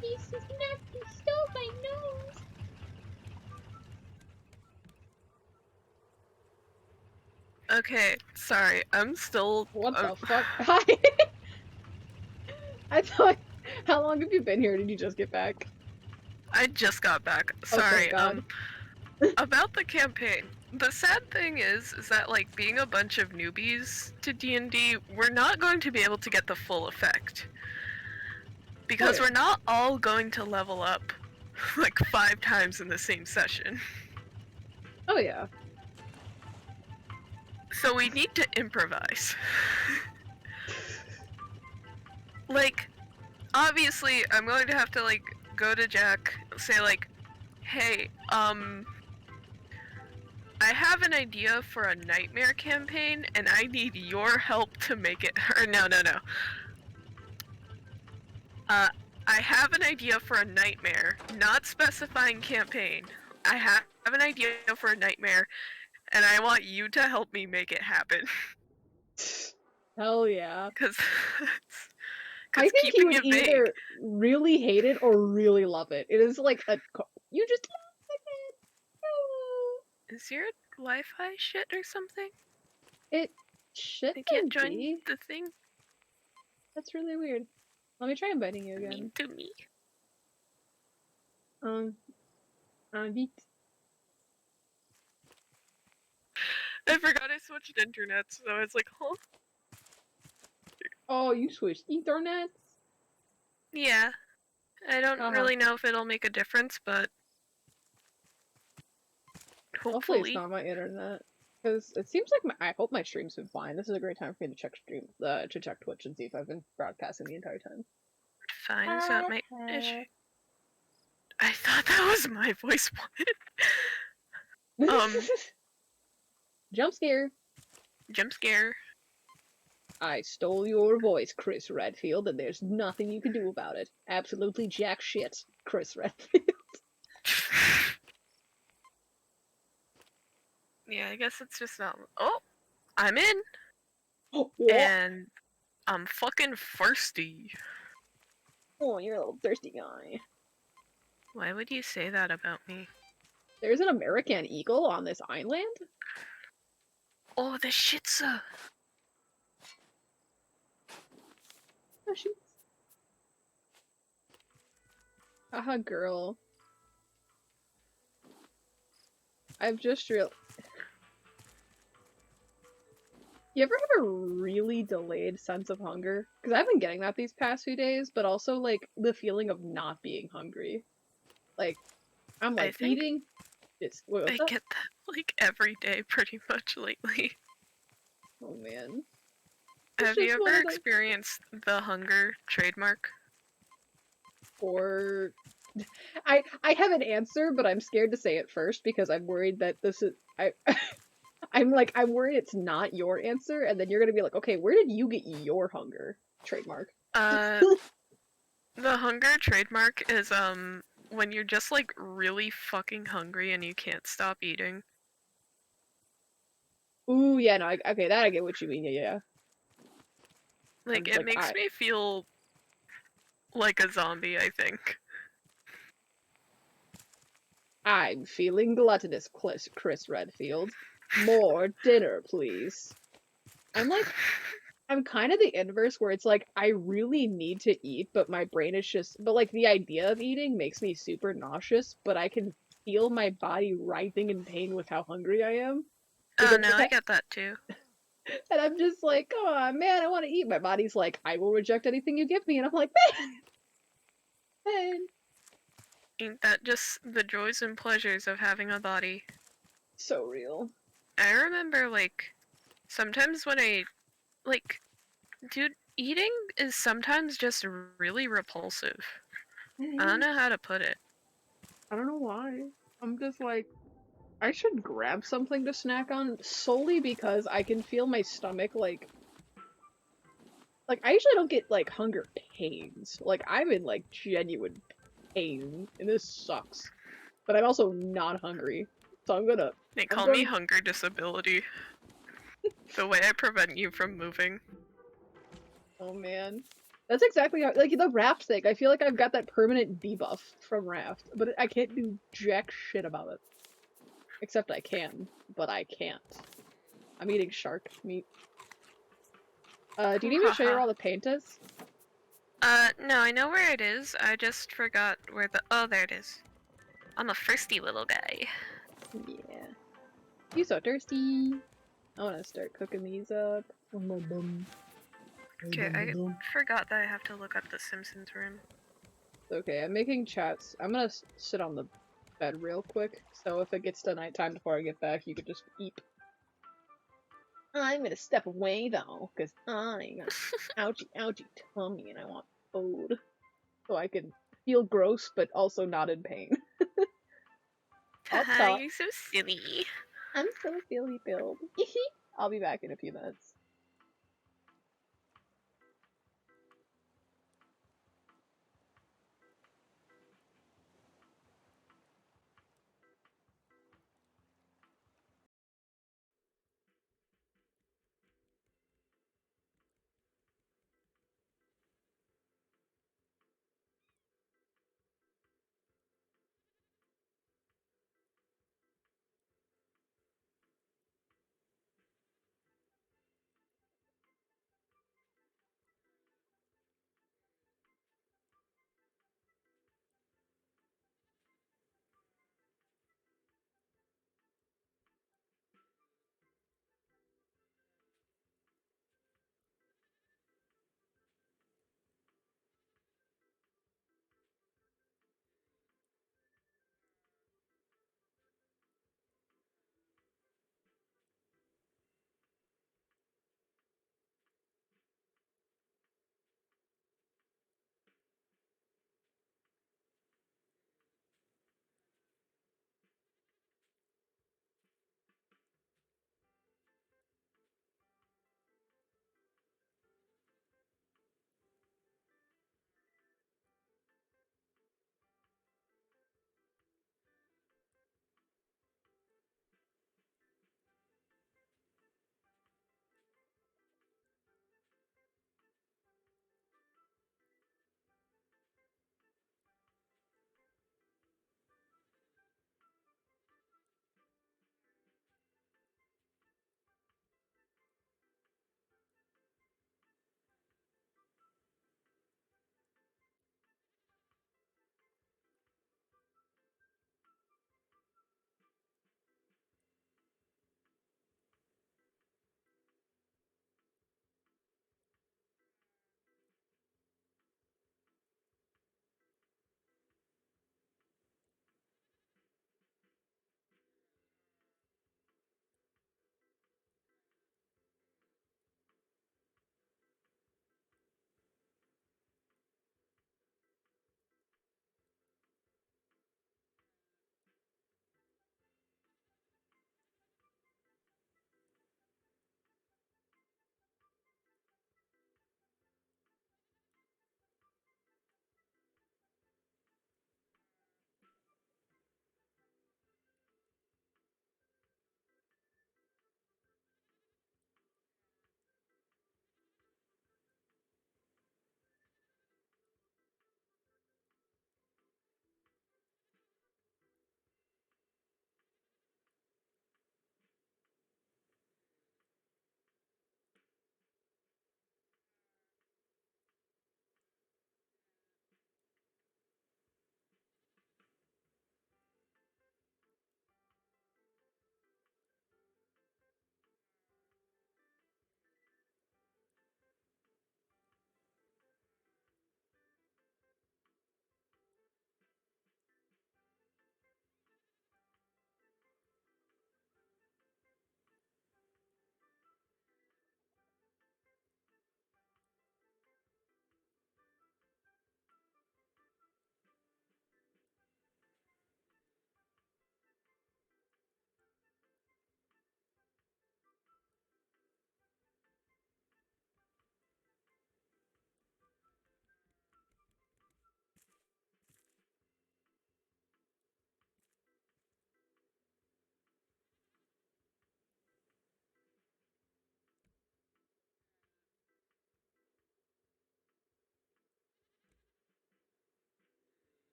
Speaker 1: This is not the stove I know.
Speaker 2: Okay, sorry, I'm still.
Speaker 1: What the fuck? Hi. I thought. How long have you been here? Did you just get back?
Speaker 2: I just got back.
Speaker 1: Oh, thank
Speaker 2: Sorry.
Speaker 1: God.
Speaker 2: About the campaign. The sad thing is that like being a bunch of newbies to D&D, we're not going to be able to get the full effect. Because
Speaker 1: yeah.
Speaker 2: we're not all going to level up like 5 times in the same session.
Speaker 1: Oh yeah.
Speaker 2: So we need to improvise. Like, obviously, I'm going to have to like go to Jack, say like, hey, I have an idea for a nightmare campaign, and I need your help to make it. Or no. I have an idea for a nightmare, not specifying campaign. I have an idea for a nightmare, and I want you to help me make it happen.
Speaker 1: Hell yeah.
Speaker 2: Because
Speaker 1: I think you
Speaker 2: keeping
Speaker 1: would
Speaker 2: it vague.
Speaker 1: either really hate it or really love it. It is like you just love it.
Speaker 2: Is your Wi-Fi shit or something?
Speaker 1: It should
Speaker 2: I can't join
Speaker 1: be.
Speaker 2: the thing.
Speaker 1: That's really weird. Let me try inviting you again.
Speaker 2: Mean to me.
Speaker 1: Invite.
Speaker 2: I forgot I switched internet, so I was like, huh?
Speaker 1: Oh, you switched Ethernet?
Speaker 2: Yeah. I don't really know if it'll make a difference, but
Speaker 1: Hopefully it's
Speaker 2: hopefully.
Speaker 1: not my internet. Because it seems like I hope my stream's been fine. This is a great time for me to check to check Twitch and see if I've been broadcasting the entire time.
Speaker 2: Fine, so it might. I thought that was my voice one.
Speaker 1: Jump scare.
Speaker 2: Jump scare.
Speaker 1: I stole your voice, Chris Redfield, and there's nothing you can do about it. Absolutely jack shit, Chris Redfield.
Speaker 2: Yeah, I guess it's just not. Oh, I'm in,
Speaker 1: What?
Speaker 2: and I'm fucking thirsty.
Speaker 1: Oh, you're a little thirsty guy.
Speaker 2: Why would you say that about me?
Speaker 1: There's an American eagle on this island?
Speaker 2: Oh, the shitsa.
Speaker 1: Oh, shoot. Haha, girl. I've just real. You ever have a really delayed sense of hunger? Because I've been getting that these past few days, but also like the feeling of not being hungry. Like I'm
Speaker 2: I
Speaker 1: like
Speaker 2: think
Speaker 1: eating. It's what's
Speaker 2: I
Speaker 1: up?
Speaker 2: get that like every day pretty much lately.
Speaker 1: Oh man, it's
Speaker 2: Have you
Speaker 1: just one
Speaker 2: ever
Speaker 1: of those.
Speaker 2: experienced the hunger trademark?
Speaker 1: Or I have an answer, but I'm scared to say it first because I'm worried that this is I. I'm worried it's not your answer, and then you're gonna be like, okay, where did you get your hunger trademark?
Speaker 2: Uh, the hunger trademark is when you're just like really fucking hungry and you can't stop eating.
Speaker 1: Ooh, yeah, no, okay, that I get what you mean. Yeah, yeah. I'm
Speaker 2: Like
Speaker 1: just
Speaker 2: it
Speaker 1: like,
Speaker 2: makes me feel like a zombie, I think.
Speaker 1: I'm feeling gluttonous, Chris Redfield. More dinner, please. I'm like, I'm kind of the inverse where it's like, I really need to eat, but my brain is just, but like the idea of eating makes me super nauseous, but I can feel my body writhing in pain with how hungry I am.
Speaker 2: Oh
Speaker 1: Because
Speaker 2: no, I get that too.
Speaker 1: and I'm just like, come on, man, I want to eat. My body's like, I will reject anything you give me. And I'm like, man,
Speaker 2: Ain't that just the joys and pleasures of having a body?
Speaker 1: so real.
Speaker 2: I remember like sometimes when like dude, eating is sometimes just really repulsive. I don't know how to put it.
Speaker 1: I don't know why. I'm just like, I should grab something to snack on solely because I can feel my stomach like I usually don't get like hunger pains. Like I'm in like genuine pain and this sucks. But I'm also not hungry. So
Speaker 2: They
Speaker 1: I'm
Speaker 2: call me
Speaker 1: going
Speaker 2: hunger disability. The way I prevent you from moving.
Speaker 1: oh man. That's exactly how like the Raft thing. I feel like I've got that permanent debuff from Raft, but I can't do jack shit about it. Except I can, but I can't. I'm eating shark meat. Do you need me to show you where
Speaker 2: Haha.
Speaker 1: all the paint is?
Speaker 2: No, I know where it is. I just forgot where the. Oh, there it is. I'm a thirsty little guy.
Speaker 1: Yeah. You so thirsty. I want to start cooking these up.
Speaker 2: Okay, I forgot that I have to look up the Simpsons room.
Speaker 1: Okay, I'm making chats. I'm gonna sit on the bed real quick, so if it gets to nighttime before I get back, you could just eat. I'm gonna step away though, because I got ouchie ouchie tummy and I want food. So I can feel gross but also not in pain. I'll
Speaker 2: Haha,
Speaker 1: talk.
Speaker 2: you're so silly.
Speaker 1: I'm so silly filled. I'll be back in a few minutes.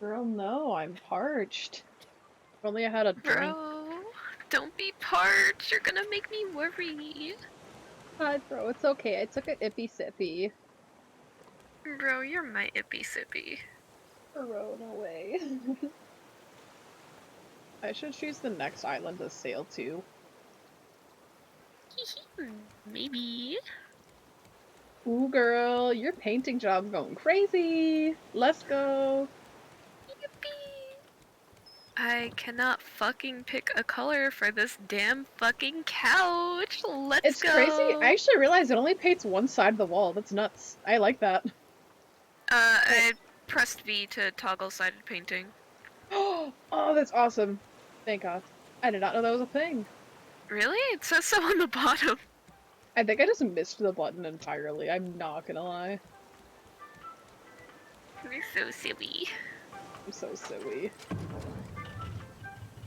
Speaker 1: Girl, no, I'm parched. If only I had a drink.
Speaker 2: Bro, don't be parched. You're gonna make me worry.
Speaker 1: Hi, bro, it's okay. I took a ippy sippy.
Speaker 2: Bro, you're my ippy sippy.
Speaker 1: Bro, no way. I should choose the next island to sail to.
Speaker 2: Maybe.
Speaker 1: Ooh, girl, your painting job's going crazy. Let's go.
Speaker 2: Yippee! I cannot fucking pick a color for this damn fucking couch. Let's
Speaker 1: It's crazy. I
Speaker 2: go.
Speaker 1: actually realized it only paints one side of the wall. That's nuts. I like that.
Speaker 2: I pressed V to toggle sided painting.
Speaker 1: Oh, that's awesome. Thank God. I did not know that was a thing.
Speaker 2: Really? It says so on the bottom.
Speaker 1: I think I just missed the button entirely. I'm not gonna lie.
Speaker 2: You're so silly.
Speaker 1: I'm so silly.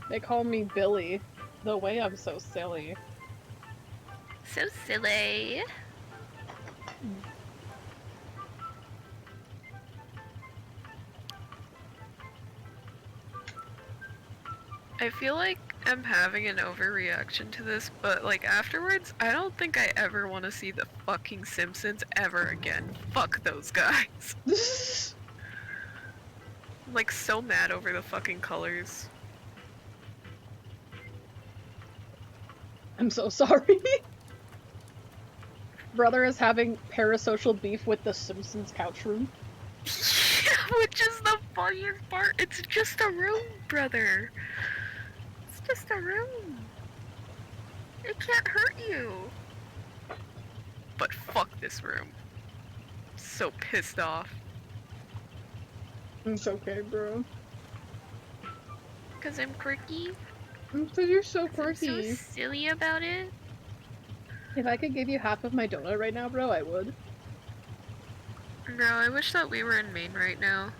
Speaker 1: They call me Billy. The way I'm so silly.
Speaker 2: So silly. I feel like I'm having an overreaction to this, but like afterwards, I don't think I ever want to see the fucking Simpsons ever again. Fuck those guys. I'm like so mad over the fucking colors.
Speaker 1: I'm so sorry. Brother is having parasocial beef with the Simpsons couch room.
Speaker 2: Which is the funniest part. It's just a room, brother. It's just a room. It can't hurt you. But fuck this room. So pissed off.
Speaker 1: It's okay, bro.
Speaker 2: Cause I'm quirky.
Speaker 1: Because you're so
Speaker 2: I'm
Speaker 1: quirky.
Speaker 2: so silly about it.
Speaker 1: If I could give you half of my donut right now, bro, I would.
Speaker 2: Bro, I wish that we were in Maine right now.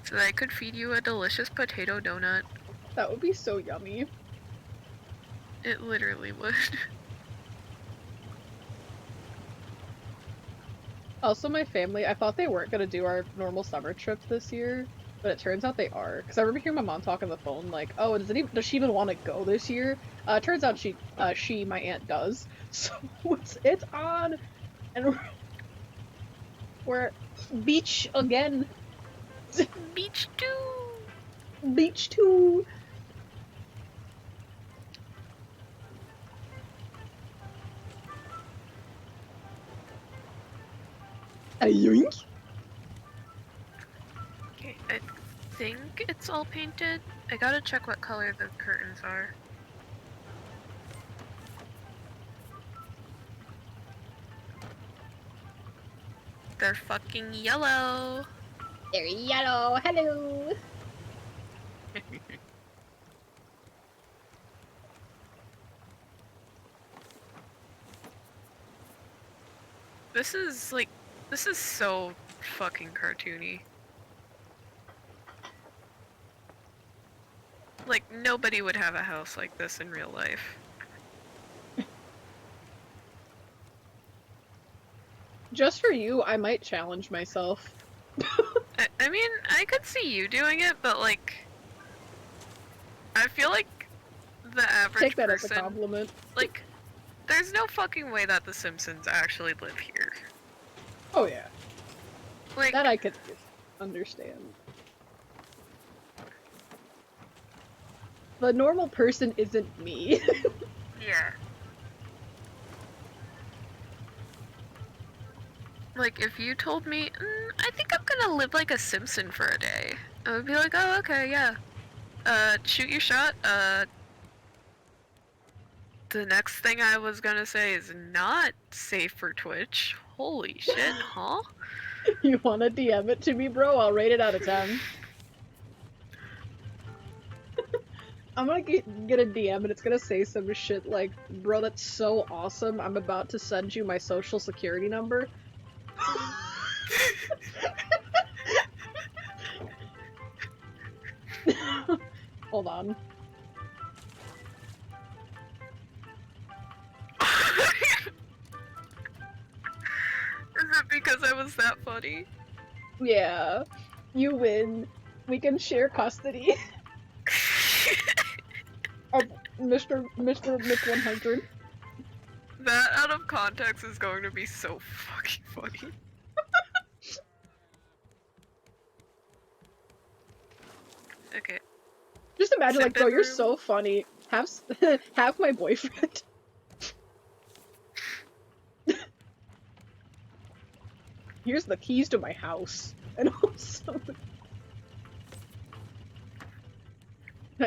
Speaker 2: So that I could feed you a delicious potato donut.
Speaker 1: That would be so yummy.
Speaker 2: It literally would.
Speaker 1: Also, my family, I thought they weren't gonna do our normal summer trip this year, but it turns out they are. Because I remember hearing my mom talk on the phone, like, "Oh, does she even want to go this year?" Turns out my aunt, does. So it's on, and we're beach again.
Speaker 2: Beach too!
Speaker 1: Beach too. A yoink.
Speaker 2: Okay, I think it's all painted. I gotta check what color the curtains are. They're fucking yellow!
Speaker 1: They're yellow. Hello.
Speaker 2: This is so fucking cartoony. Like, nobody would have a house like this in real life.
Speaker 1: Just for you, I might challenge myself.
Speaker 2: I mean, I could see you doing it, but like, I feel like the average
Speaker 1: Take that
Speaker 2: person,
Speaker 1: as a compliment.
Speaker 2: like, there's no fucking way that the Simpsons actually live here.
Speaker 1: Oh yeah,
Speaker 2: Like,
Speaker 1: that I could understand. The normal person isn't me.
Speaker 2: yeah. Like, if you told me, I think I'm gonna live like a Simpson for a day, I would be like, oh, okay, yeah. Shoot your shot. The next thing I was gonna say is not safe for Twitch. Holy shit, huh?
Speaker 1: You wanna DM it to me, bro? I'll rate it out of 10. I'm gonna get a DM and it's gonna say some shit like, bro, that's so awesome. I'm about to send you my social security number. Hold on.
Speaker 2: Is it because I was that funny?
Speaker 1: Yeah. You win. We can share custody of Mr. Mick 100.
Speaker 2: That out of context is going to be so fucking funny. Okay.
Speaker 1: Just imagine, like, bro,
Speaker 2: Sippin'
Speaker 1: you're
Speaker 2: room.
Speaker 1: so funny. Have my boyfriend. Here's the keys to my house. And also...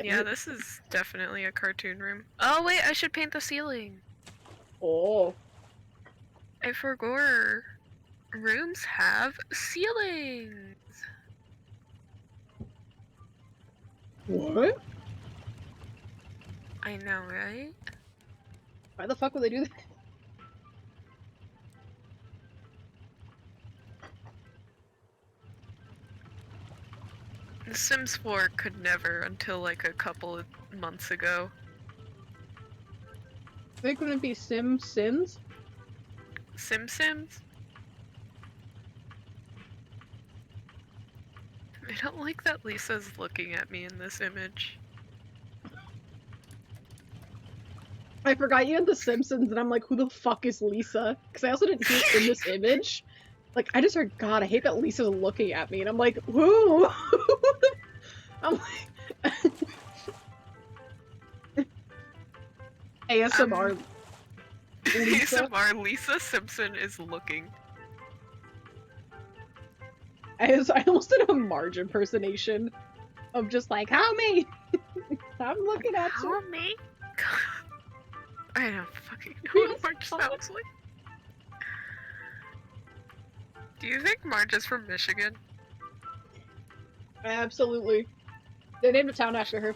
Speaker 2: Yeah, this is definitely a cartoon room. Oh wait, I should paint the ceiling.
Speaker 1: Oh.
Speaker 2: I forgot. Rooms have ceilings.
Speaker 1: What?
Speaker 2: I know, right?
Speaker 1: Why the fuck would they do that?
Speaker 2: The Sims 4 could never until like a couple of months ago.
Speaker 1: They couldn't be Sims?
Speaker 2: Sims? I don't like that Lisa's looking at me in this image.
Speaker 1: I forgot you had The Simpsons, and I'm like, who the fuck is Lisa? Because I also didn't hear in this image. Like, I just heard, God, I hate that Lisa's looking at me, and I'm like, who? I'm like... ASMR Lisa.
Speaker 2: ASMR Lisa Simpson is looking.
Speaker 1: I almost did a Marge impersonation of just like, how me? I'm looking at you.
Speaker 2: How me? I don't fucking know what Marge sounds like. Do you think Marge is from Michigan?
Speaker 1: Absolutely. They named a town after her.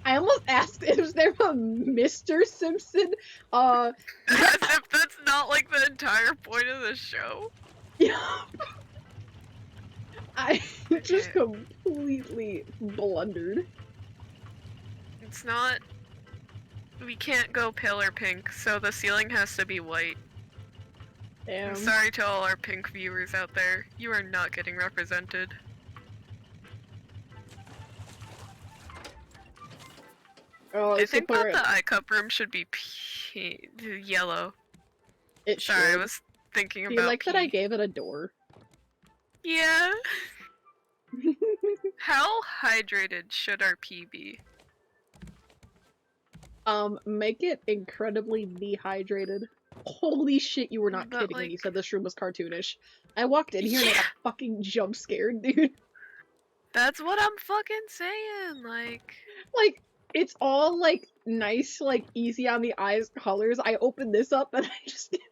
Speaker 1: I almost asked, is there a Mr. Simpson?
Speaker 2: As if that's not like the entire point of the show.
Speaker 1: Yeah. I just completely blundered.
Speaker 2: It's not. We can't go pale or pink, so the ceiling has to be white.
Speaker 1: Damn.
Speaker 2: I'm sorry to all our pink viewers out there. You are not getting represented.
Speaker 1: Oh,
Speaker 2: I think that
Speaker 1: right.
Speaker 2: the iCup room should be yellow.
Speaker 1: It
Speaker 2: Sorry, I
Speaker 1: should.
Speaker 2: was thinking
Speaker 1: Do
Speaker 2: about
Speaker 1: you like that I gave it a door?
Speaker 2: Yeah. How hydrated should our pee be?
Speaker 1: Make it incredibly dehydrated. Holy shit, you were not kidding when you said this room was cartoonish. I walked in here and I got fucking jump scared, dude.
Speaker 2: That's what I'm fucking saying, like...
Speaker 1: Like, it's all, like, nice, like, easy on the eyes colors. I opened this up and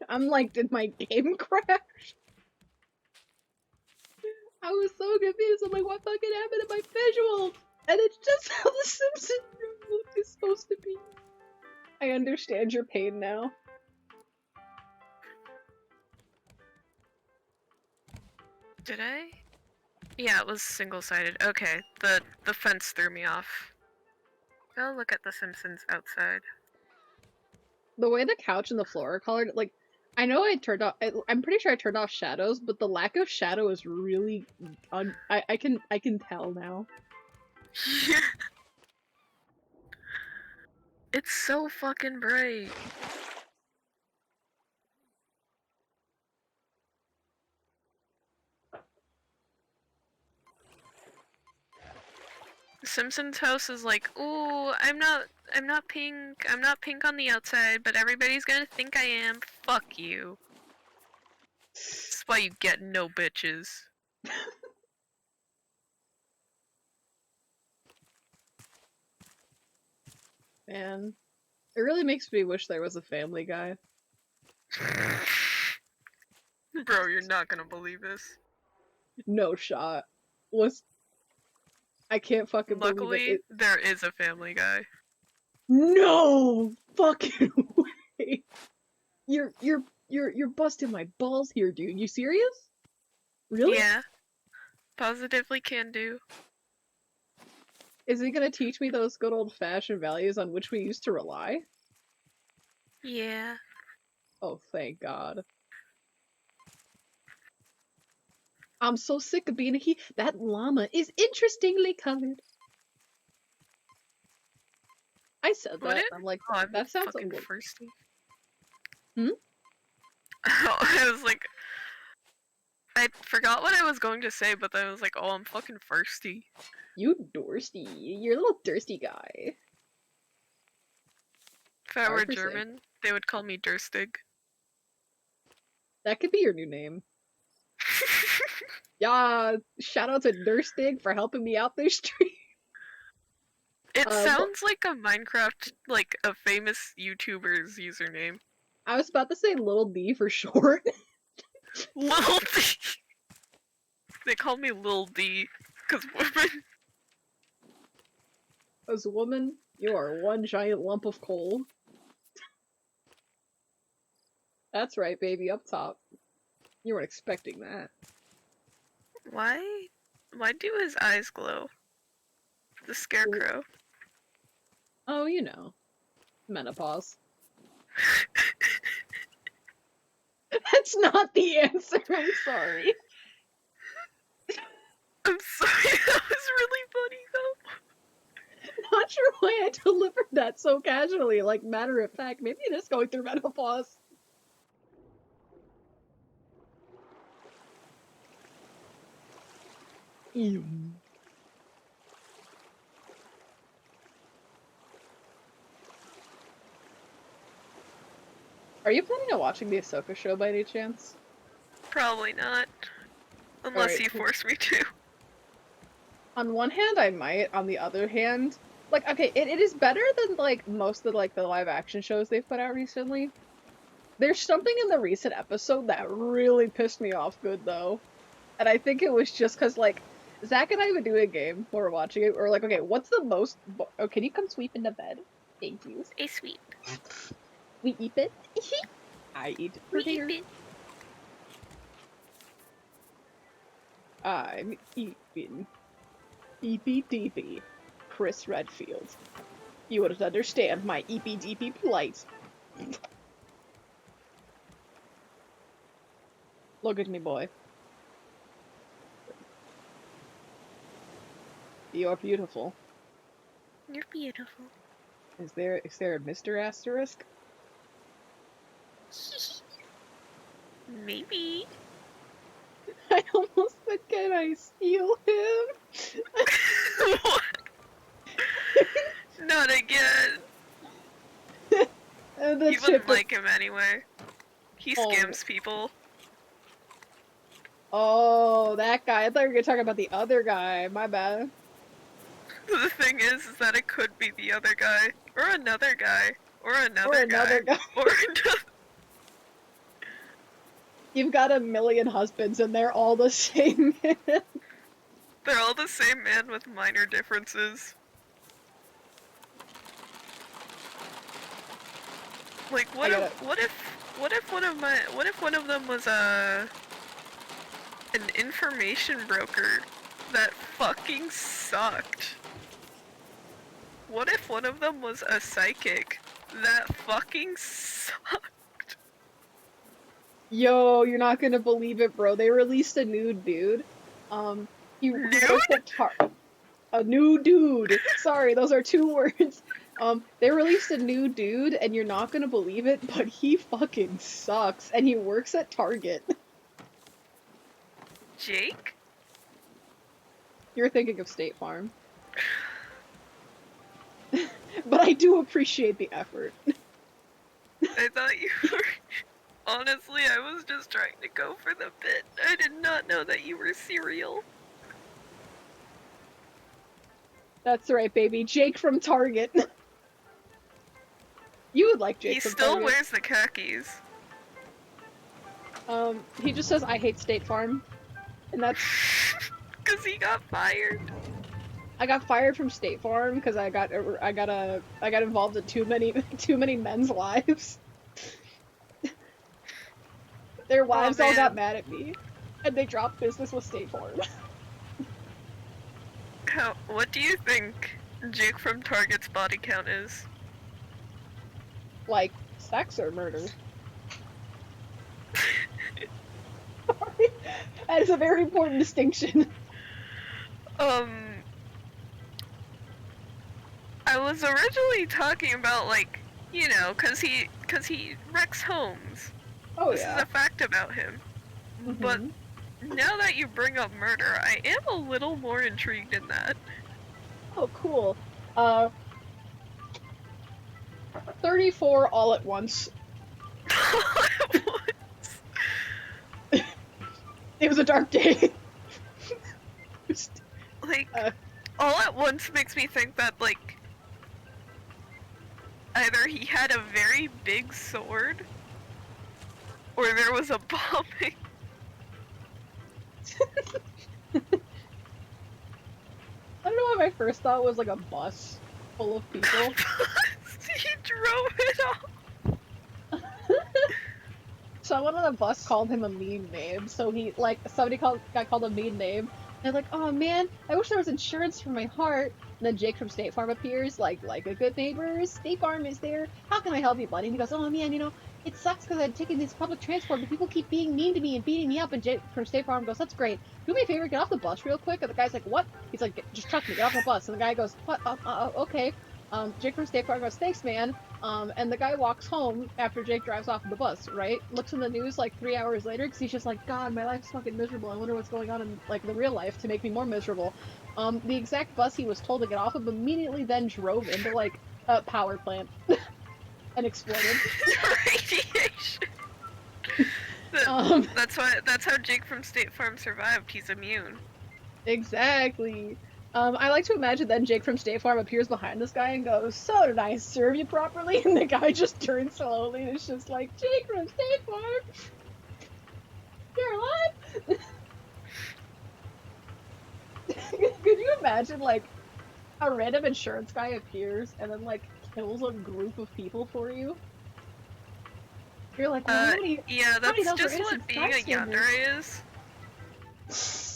Speaker 1: I'm like, did my game crash? I was so confused. I'm like, what fucking happened to my visuals? And it's just how the Simpsons room look is supposed to be. I understand your pain now.
Speaker 2: Did I? Yeah, it was single-sided. Okay, the fence threw me off. Go look at The Simpsons outside.
Speaker 1: The way the couch and the floor are colored, like, I know I turned off. I'm pretty sure I turned off shadows, but the lack of shadow is really. I can tell now.
Speaker 2: It's so fucking bright. Simpsons house is like, ooh, I'm not pink. I'm not pink on the outside, but everybody's gonna think I am. Fuck you. That's why you get no bitches.
Speaker 1: Man, it really makes me wish there was a Family Guy.
Speaker 2: Bro, you're not gonna believe this.
Speaker 1: No shot. I can't fucking believe
Speaker 2: Luckily, there is a Family Guy.
Speaker 1: No fucking way. You're busting my balls here, dude. You serious? Really?
Speaker 2: Yeah. Positively can do.
Speaker 1: Is he gonna teach me those good old-fashioned values on which we used to rely?
Speaker 2: Yeah.
Speaker 1: Oh, thank God. I'm so sick of being a he. That llama is interestingly colored. I said
Speaker 2: What
Speaker 1: that,
Speaker 2: if?
Speaker 1: and I'm like,
Speaker 2: Oh, I'm
Speaker 1: that sounds a
Speaker 2: fucking
Speaker 1: little.
Speaker 2: thirsty.
Speaker 1: Hmm?
Speaker 2: I was like, I forgot what I was going to say, but then I was like, oh, I'm fucking thirsty.
Speaker 1: You Dorsty. You're a little thirsty guy.
Speaker 2: If I
Speaker 1: Sorry
Speaker 2: were
Speaker 1: for saying.
Speaker 2: German, they would call me Durstig.
Speaker 1: That could be your new name. Yeah, shout out to Durstig for helping me out this stream.
Speaker 2: It
Speaker 1: But
Speaker 2: sounds like a Minecraft, like a famous YouTuber's username.
Speaker 1: I was about to say Little D for short.
Speaker 2: Lil D. They call me Lil D, cause women.
Speaker 1: As a woman, you are one giant lump of coal. That's right, baby, up top. You weren't expecting that.
Speaker 2: Why? Why do his eyes glow? The scarecrow.
Speaker 1: Oh, you know. Menopause. That's not the answer, I'm sorry.
Speaker 2: I'm sorry, that was really funny though.
Speaker 1: Not sure why I delivered that so casually, like matter of fact. Maybe it is going through menopause. Ew. Are you planning on watching the Ahsoka show by any chance?
Speaker 2: Probably not. Unless
Speaker 1: Alright.
Speaker 2: you force me to.
Speaker 1: On one hand, I might. On the other hand, like, okay, it is better than, like, most of, like, the live action shows they've put out recently. There's something in the recent episode that really pissed me off good, though. And I think it was just because, like, Zach and I would do a game while we're watching it. We're like, okay, what's the most... Oh, can you come sweep into bed? Thank you.
Speaker 2: A sweet.
Speaker 1: We eat it? I eat it for dinner. I'm eating. Eepy deepy. Chris Redfield. You wouldn't understand my eepy deepy plight. Look at me, boy. You're beautiful.
Speaker 2: You're beautiful.
Speaker 1: Is there a Mr. Asterisk?
Speaker 2: Maybe.
Speaker 1: I almost said, can I steal him?
Speaker 2: What? Not again. You wouldn't like him anyway. He scams people.
Speaker 1: Oh, that guy. I thought you were gonna talk about the other guy. My bad.
Speaker 2: The thing is that it could be the other guy, or another guy, or another
Speaker 1: guy.
Speaker 2: or another.
Speaker 1: You've got a million husbands and they're all the same man.
Speaker 2: They're all the same man with minor differences. Like what if one of them was an information broker that fucking sucked? What if one of them was a psychic that fucking sucked?
Speaker 1: Yo, you're not gonna believe it, bro. They released a nude dude. He worked at a new dude. Sorry, those are two words. They released a new dude, and you're not gonna believe it, but he fucking sucks, and he works at Target.
Speaker 2: Jake?
Speaker 1: You're thinking of State Farm. But I do appreciate the effort.
Speaker 2: I thought you were... Honestly, I was just trying to go for the bit. I did not know that you were serial.
Speaker 1: That's right, baby. Jake from Target. You would like Jake from Target.
Speaker 2: He still wears the khakis.
Speaker 1: He just says, I hate State Farm. And that's...
Speaker 2: Cause he got fired.
Speaker 1: I got fired from State Farm because I got involved in too many men's lives. Their wives all got mad at me, and they dropped business with State Farm.
Speaker 2: What do you think Jake from Target's body count is?
Speaker 1: Like, sex or murder? Sorry. That is a very important distinction.
Speaker 2: Um, I was originally talking about like, cause he wrecks homes.
Speaker 1: Oh
Speaker 2: This is
Speaker 1: yeah.
Speaker 2: a fact about him. But
Speaker 1: Mm-hmm.
Speaker 2: now that you bring up murder, I am a little more intrigued in that.
Speaker 1: Oh, cool. Uh, 34 all at once. It was a dark day.
Speaker 2: Like,
Speaker 1: uh,
Speaker 2: all at once makes me think that like either he had a very big sword or there was a bombing.
Speaker 1: I don't know why my first thought was like a bus full of people.
Speaker 2: He drove it off.
Speaker 1: Someone on the bus called him a mean name, so he like somebody got called a mean name. And like, oh man, I wish there was insurance for my heart. And then Jake from State Farm appears, like a good neighbor. State Farm is there. How can I help you, buddy? And he goes, oh man, it sucks because I'm taking this public transport, but people keep being mean to me and beating me up. And Jake from State Farm goes, that's great. Do me a favor, get off the bus real quick. And the guy's like, what? He's like, just trust me, get off the bus. And the guy goes, what? Okay. Jake from State Farm goes, thanks, man. And the guy walks home after Jake drives off the bus, right? Looks in the news like 3 hours later because he's just like, God, my life's fucking miserable. I wonder what's going on in like the real life to make me more miserable. The exact bus he was told to get off of immediately then drove into like a power plant and exploded.
Speaker 2: Radiation. That,
Speaker 1: Um,
Speaker 2: that's how Jake from State Farm survived. He's immune.
Speaker 1: exactly. I like to imagine then Jake from State Farm appears behind this guy and goes, "So did I serve you properly?" And the guy just turns slowly and it's just like, "Jake from State Farm, you're alive." Could you imagine like a random insurance guy appears and then like kills a group of people for you? You're like, well,
Speaker 2: Uh, yeah,
Speaker 1: how many of
Speaker 2: that's
Speaker 1: those are
Speaker 2: just
Speaker 1: innocent
Speaker 2: what being a yandere is.
Speaker 1: skyscrapers?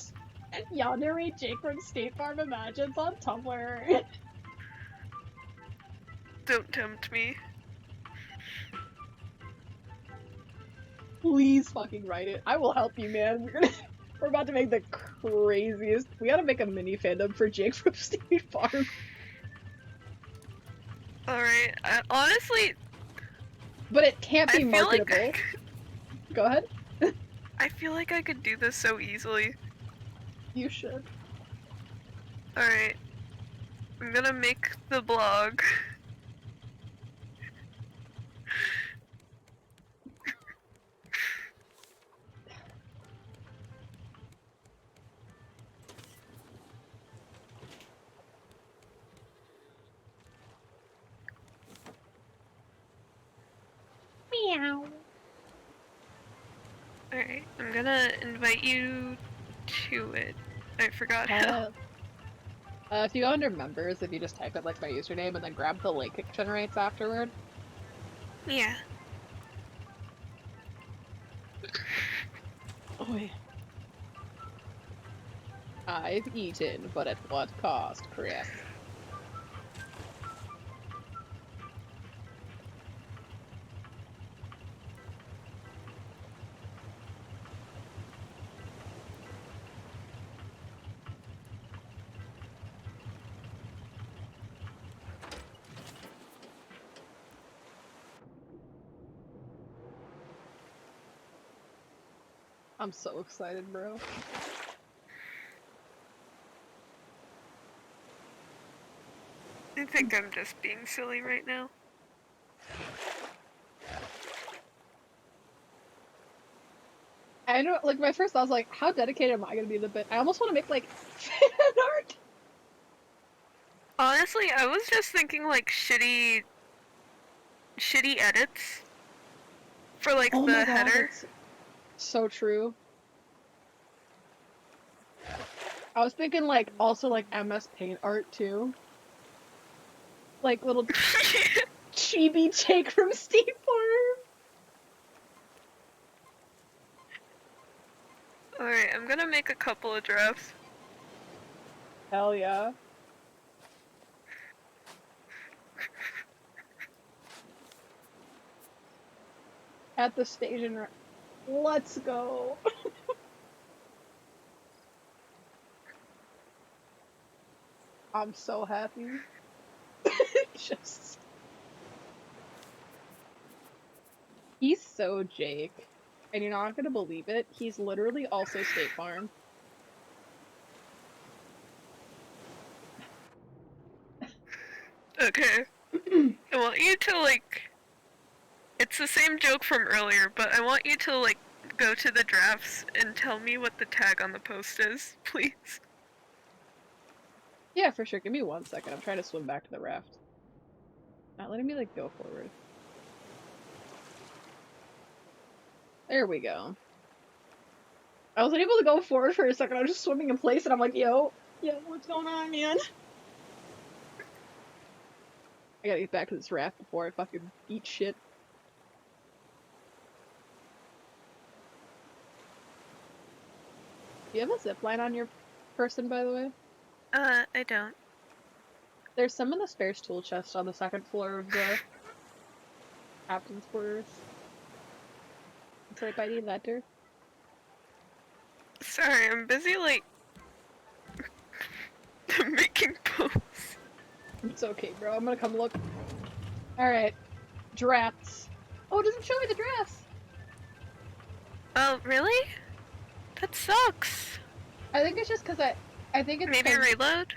Speaker 1: Yandere Jake from State Farm imagines on Tumblr.
Speaker 2: Don't tempt me.
Speaker 1: Please fucking write it. I will help you, man. We're about to make the craziest. We gotta make a mini fandom for Jake from State Farm.
Speaker 2: Alright, honestly,
Speaker 1: But it can't
Speaker 2: I
Speaker 1: be
Speaker 2: feel like
Speaker 1: marketable. Go ahead.
Speaker 2: I feel like I could do this so easily.
Speaker 1: You should.
Speaker 2: Alright, I'm gonna make the blog.
Speaker 1: Meow.
Speaker 2: Alright, I'm gonna invite you to it. I forgot how.
Speaker 1: If you go under members, if you just type it like my username and then grab the link it generates afterward.
Speaker 2: Yeah.
Speaker 1: Oh yeah. I've eaten, but at what cost, Chris? I'm so excited, bro.
Speaker 2: I think I'm just being silly right now.
Speaker 1: I know, like, my first thought was like, how dedicated am I gonna be to the bit? I almost want to make, like, fan art!
Speaker 2: Honestly, I was just thinking like shitty edits for like
Speaker 1: Oh my
Speaker 2: the
Speaker 1: god,
Speaker 2: header.
Speaker 1: that's so true. I was thinking, like, also, like, MS Paint art, too. Like, little chibi Jake from State Farm.
Speaker 2: Alright, I'm gonna make a couple of drafts.
Speaker 1: Hell yeah. At the station, let's go. I'm so happy. Just he's so Jake. And you're not gonna believe it. He's literally also State Farm.
Speaker 2: Okay. I want you to, like... It's the same joke from earlier, but I want you to, like, go to the drafts and tell me what the tag on the post is, please.
Speaker 1: Yeah, for sure. Give me 1 second. I'm trying to swim back to the raft. Not letting me, like, go forward. There we go. I wasn't able to go forward for a second. I was just swimming in place, and I'm like, yo, what's going on, man? I gotta get back to this raft before I fucking eat shit. Do you have a zip line on your person, by the way?
Speaker 2: I don't.
Speaker 1: There's some in the spares tool chest on the second floor of the captain's quarters. It's right by the letter.
Speaker 2: Sorry, I'm busy, like, making posts.
Speaker 1: It's okay, bro. I'm gonna come look. Alright. Drafts. Oh, it doesn't show me the drafts!
Speaker 2: Oh, really? That sucks.
Speaker 1: I think it's just because I think it's
Speaker 2: Maybe reload?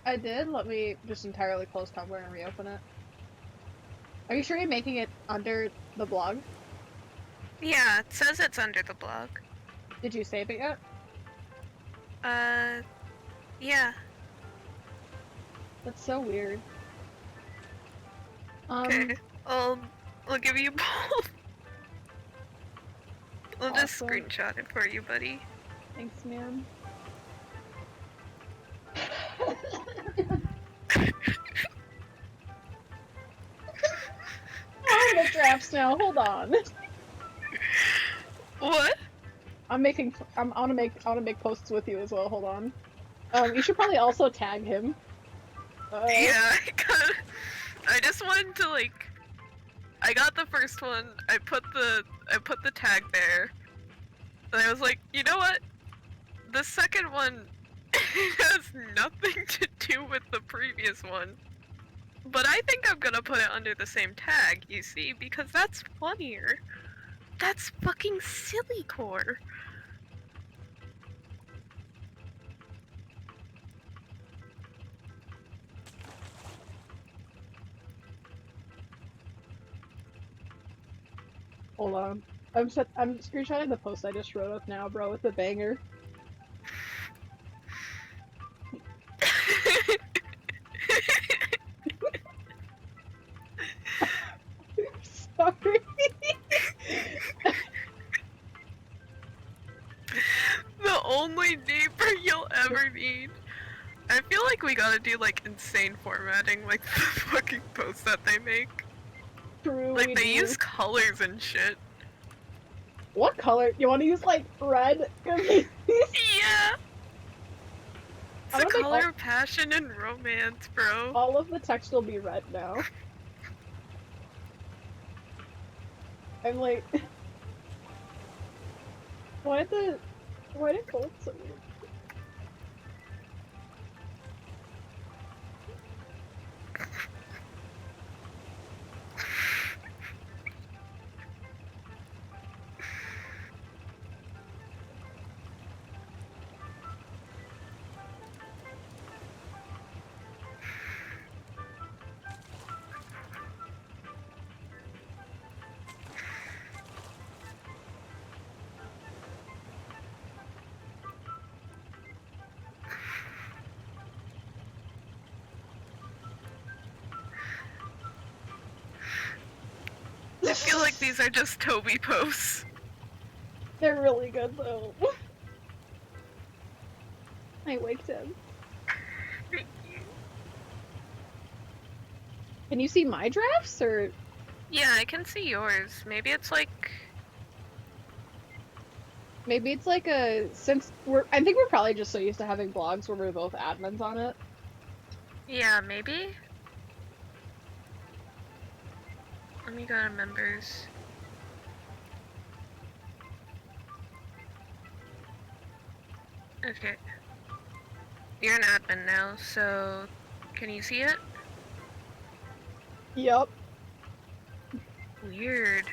Speaker 1: I did. Let me just entirely close Tumblr and reopen it. Are you sure you're making it under the blog?
Speaker 2: Yeah, it says it's under the blog.
Speaker 1: Did you save it yet?
Speaker 2: Yeah.
Speaker 1: That's so weird.
Speaker 2: Okay. I'll give you both. I'll just
Speaker 1: Awesome.
Speaker 2: screenshot it for you, buddy.
Speaker 1: Thanks, man. Oh, I'm in the drafts now. Hold on.
Speaker 2: What?
Speaker 1: I wanna make posts with you as well. Hold on. You should probably also tag him.
Speaker 2: Yeah, I just wanted to, like, I got the first one, I put the tag there, and I was like, you know what? The second one has nothing to do with the previous one. But I think I'm gonna put it under the same tag, you see, because that's funnier. That's fucking silly core.
Speaker 1: Hold on. I'm screenshotting the post I just wrote up now, bro, with the banger. Sorry.
Speaker 2: The only neighbor you'll ever need. I feel like we gotta do, like, insane formatting, like the fucking posts that they make.
Speaker 1: True,
Speaker 2: Like,
Speaker 1: we
Speaker 2: they
Speaker 1: do.
Speaker 2: use colors and shit.
Speaker 1: What color? You want to use like red?
Speaker 2: Yeah! It's
Speaker 1: I'm
Speaker 2: a
Speaker 1: gonna make
Speaker 2: color of passion and romance, bro.
Speaker 1: all of the text will be red now. I'm like, why did both so weird?
Speaker 2: I feel like these are just Toby posts.
Speaker 1: They're really good though. I waked him.
Speaker 2: Thank you.
Speaker 1: Can you see my drafts or?
Speaker 2: Yeah, I can see yours. Maybe it's like...
Speaker 1: Maybe it's like I think we're probably just so used to having blogs where we're both admins on it.
Speaker 2: Yeah, maybe? Let me go to members. Okay. You're an admin now, so can you see it?
Speaker 1: Yup.
Speaker 2: Weird.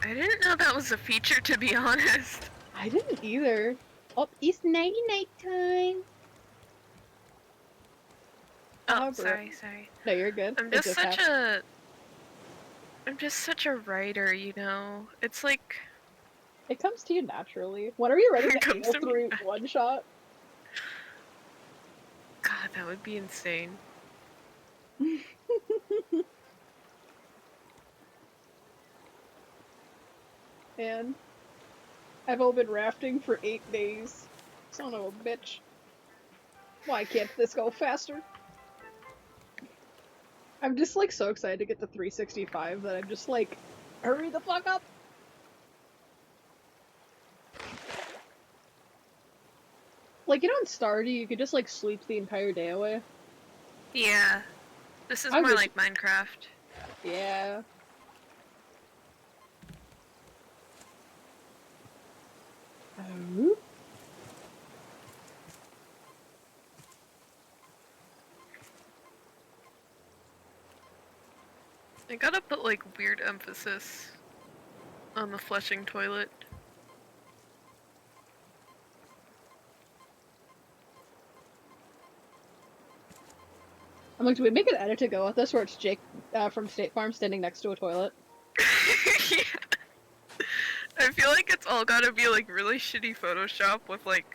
Speaker 2: I didn't know that was a feature, to be honest.
Speaker 1: I didn't either. Oh, it's nighty-night time.
Speaker 2: Oh,
Speaker 1: Bro.
Speaker 2: sorry.
Speaker 1: No, you're good.
Speaker 2: I'm
Speaker 1: It
Speaker 2: just
Speaker 1: just
Speaker 2: such
Speaker 1: happened.
Speaker 2: a... I'm just such a writer, you know? It's like...
Speaker 1: It comes to you naturally. When are you ready
Speaker 2: it
Speaker 1: to
Speaker 2: comes
Speaker 1: anal
Speaker 2: to me...
Speaker 1: through one shot?
Speaker 2: God, that would be insane.
Speaker 1: Man, I've only been rafting for 8 days. Son of a bitch. Why can't this go faster? I'm just like so excited to get to 365 that I'm just like, hurry the fuck up! Like, you know, in Stardew, you could just like sleep the entire day away.
Speaker 2: Yeah. This is
Speaker 1: I
Speaker 2: more
Speaker 1: wish.
Speaker 2: like Minecraft.
Speaker 1: Yeah. Oh.
Speaker 2: I gotta put like weird emphasis on the flushing toilet.
Speaker 1: I'm like, do we make an edit to go with this where it's Jake from State Farm standing next to a toilet?
Speaker 2: Yeah. I feel like it's all gotta be like really shitty Photoshop with like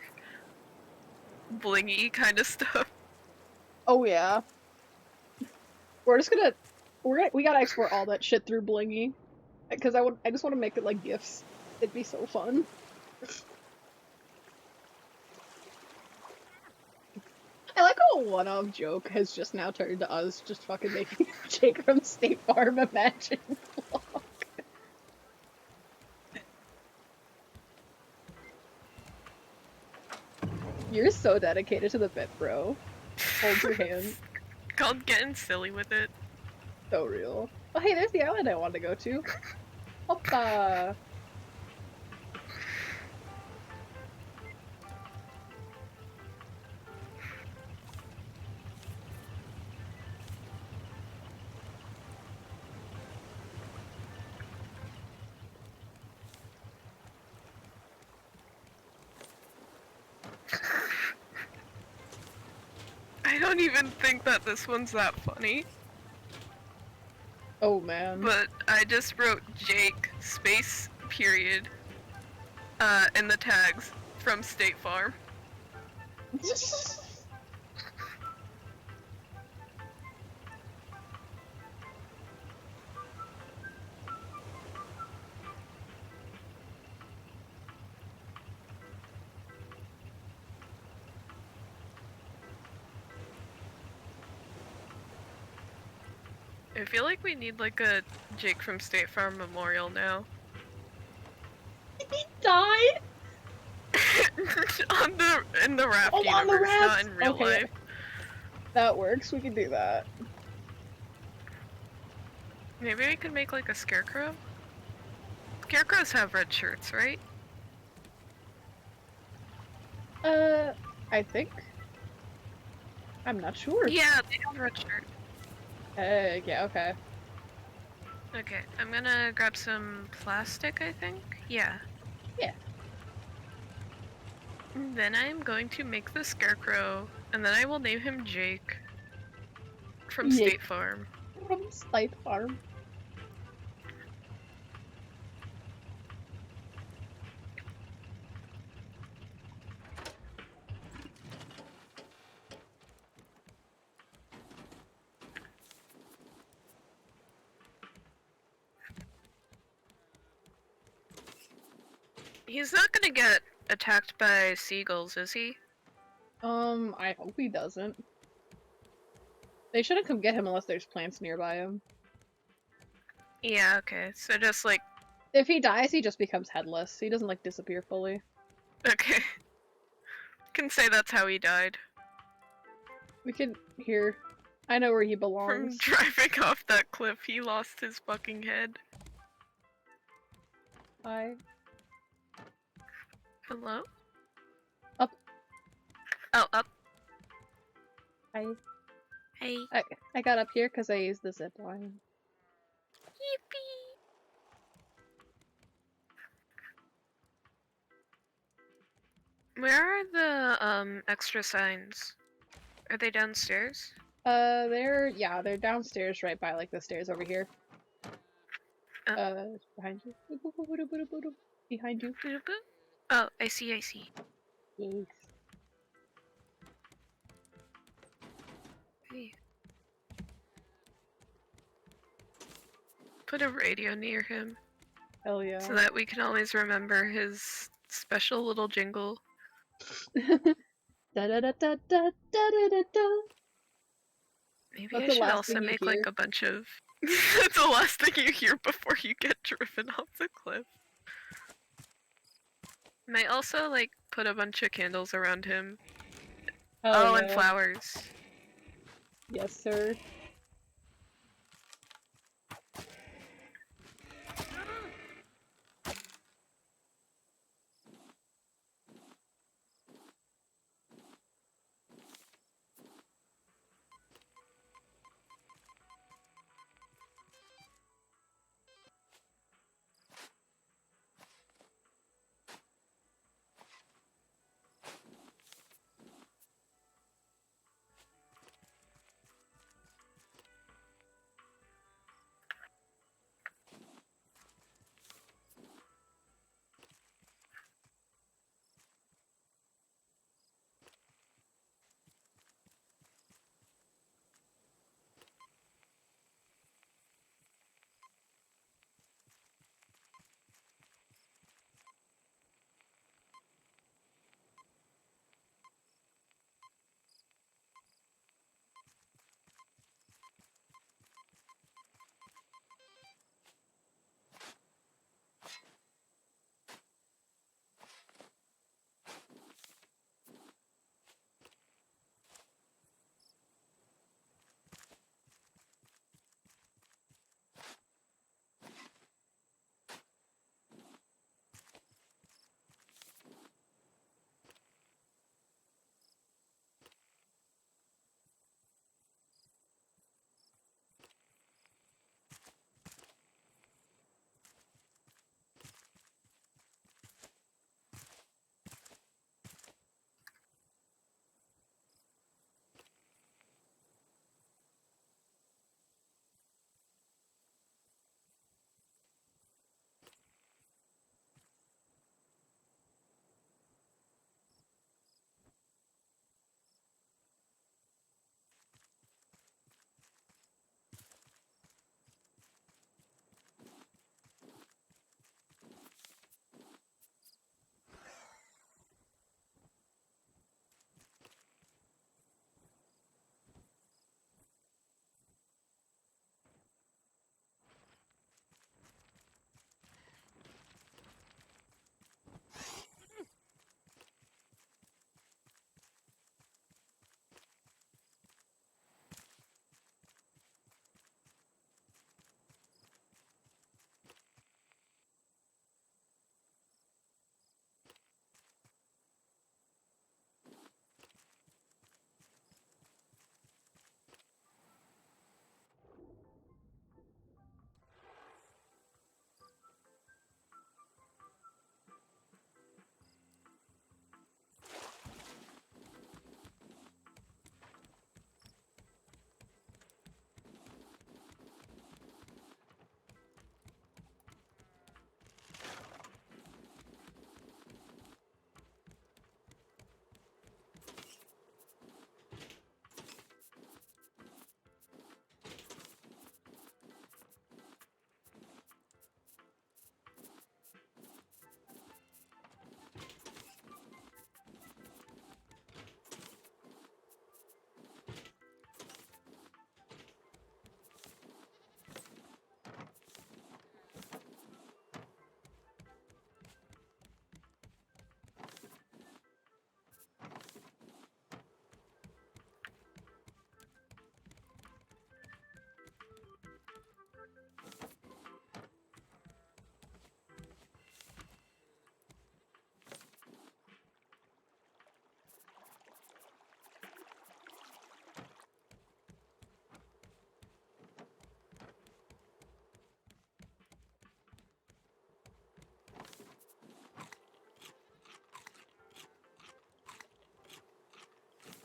Speaker 2: blingy kind of stuff.
Speaker 1: Oh yeah. We're just gonna we gotta export all that shit through Blingy. Because I just wanna make it like GIFs. It'd be so fun. I like how a one-off joke has just now turned to us just fucking making Jake from State Farm imagine vlog. You're so dedicated to the bit, bro. Hold your hand.
Speaker 2: Called getting silly with it.
Speaker 1: So real. Oh hey, there's the island I wanted to go to. Hoppa!
Speaker 2: I don't even think that this one's that funny.
Speaker 1: Oh man.
Speaker 2: But I just wrote Jake space period in the tags from State Farm. I feel like we need like a Jake from State Farm memorial now.
Speaker 1: He died?
Speaker 2: In the Raft
Speaker 1: Oh, on the
Speaker 2: universe, not
Speaker 1: raft!
Speaker 2: in real
Speaker 1: Okay,
Speaker 2: life.
Speaker 1: that works. We can do that.
Speaker 2: Maybe we could make like a scarecrow? Scarecrows have red shirts, right?
Speaker 1: I think. I'm not sure.
Speaker 2: Yeah, they have red shirt.
Speaker 1: Yeah, okay.
Speaker 2: Okay, I'm gonna grab some plastic, I think? Yeah.
Speaker 1: Yeah.
Speaker 2: Then I'm going to make the scarecrow, and then I will name him Jake. From
Speaker 1: Yeah.
Speaker 2: State Farm.
Speaker 1: From State Farm.
Speaker 2: He's not gonna get attacked by seagulls, is he?
Speaker 1: I hope he doesn't. They shouldn't come get him unless there's plants nearby him.
Speaker 2: Yeah, okay. So just like...
Speaker 1: If he dies, he just becomes headless. He doesn't, like, disappear fully.
Speaker 2: Okay. Can say that's how he died.
Speaker 1: We can... Here. I know where he
Speaker 2: From
Speaker 1: belongs.
Speaker 2: driving off that cliff, he lost his fucking head.
Speaker 1: Hi.
Speaker 2: Hello? Oh, up.
Speaker 1: I
Speaker 2: Hey.
Speaker 1: I got up here because I used the zip line.
Speaker 2: Yippee! Where are the extra signs? Are they downstairs?
Speaker 1: They're downstairs right by like the stairs over here. Behind you. Behind you.
Speaker 2: Oh, I see, I see.
Speaker 1: Yes.
Speaker 2: Hey. Put a radio near him
Speaker 1: Hell yeah.
Speaker 2: so that we can always remember his special little jingle.
Speaker 1: Da da da da da da da da da.
Speaker 2: Maybe
Speaker 1: That's
Speaker 2: I
Speaker 1: the
Speaker 2: should
Speaker 1: last thing
Speaker 2: also
Speaker 1: you
Speaker 2: make
Speaker 1: hear.
Speaker 2: like a bunch of. That's the last thing you hear before you get driven off the cliff. Might also like put a bunch of candles around him.
Speaker 1: Hell
Speaker 2: Oh, and
Speaker 1: yeah.
Speaker 2: flowers.
Speaker 1: Yes, sir.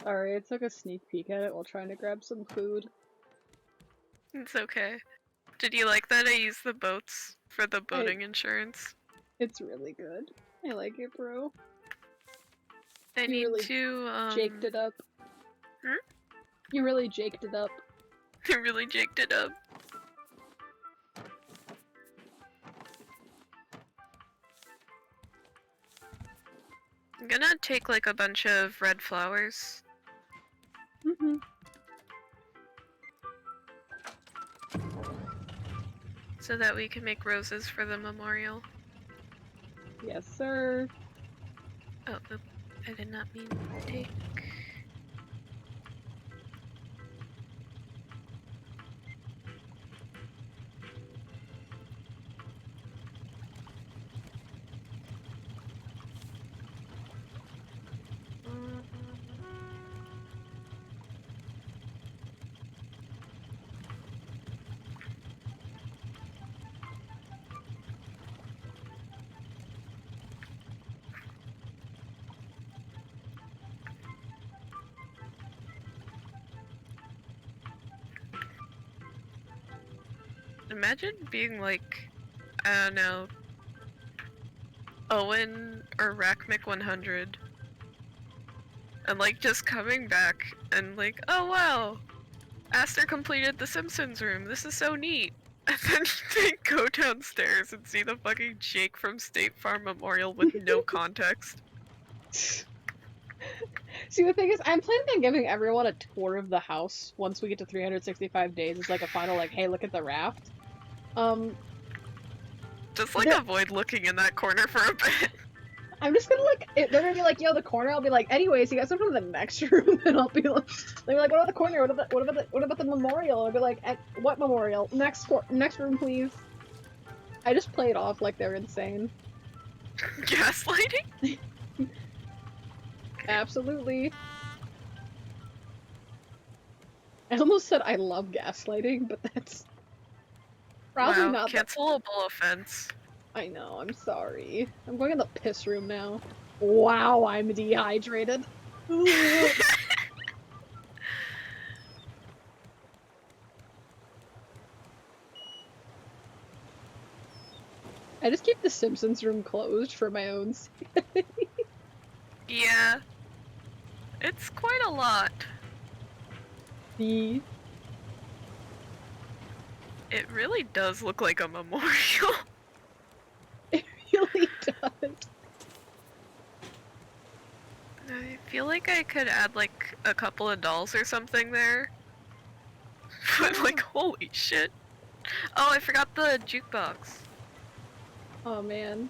Speaker 1: Sorry, I took a sneak peek at it while trying to grab some food.
Speaker 2: It's okay. Did you like that I used the boats for the boating insurance?
Speaker 1: It's really good. I like it, bro.
Speaker 2: I
Speaker 1: You
Speaker 2: need
Speaker 1: really
Speaker 2: to,
Speaker 1: jaked it up.
Speaker 2: Hmm?
Speaker 1: You really jaked it up.
Speaker 2: I really jaked it up. I'm gonna take like a bunch of red flowers.
Speaker 1: Mm-hmm.
Speaker 2: So that we can make roses for the memorial.
Speaker 1: Yes, sir.
Speaker 2: Oh, I did not mean to take. Imagine being like, I don't know, Owen or Rackmick 100. And like just coming back and like, oh wow, Aster completed the Simpsons room, this is so neat. And then they go downstairs and see the fucking Jake from State Farm Memorial with no context.
Speaker 1: See, the thing is, I'm planning on giving everyone a tour of the house once we get to 365 days. It's like a final, like, hey, look at the raft.
Speaker 2: Just like
Speaker 1: There,
Speaker 2: avoid looking in that corner for a bit.
Speaker 1: I'm just gonna they're gonna be like, yo, the corner. I'll be like, anyways, you guys want to the next room, and I'll be like, they'll be like, what about the corner? What about the memorial? I'll be like, what memorial? Next room, please. I just play it off like they're insane.
Speaker 2: Gaslighting?
Speaker 1: Absolutely. I almost said I love gaslighting, but that's probably
Speaker 2: Wow,
Speaker 1: not the.
Speaker 2: cancelable offense.
Speaker 1: I know, I'm sorry. I'm going in the piss room now. Wow, I'm dehydrated. I just keep the Simpsons room closed for my own safety.
Speaker 2: Yeah. It's quite a lot.
Speaker 1: The
Speaker 2: It really does look like a memorial.
Speaker 1: It really does.
Speaker 2: I feel like I could add like a couple of dolls or something there. But like, holy shit. Oh, I forgot the jukebox.
Speaker 1: Oh man.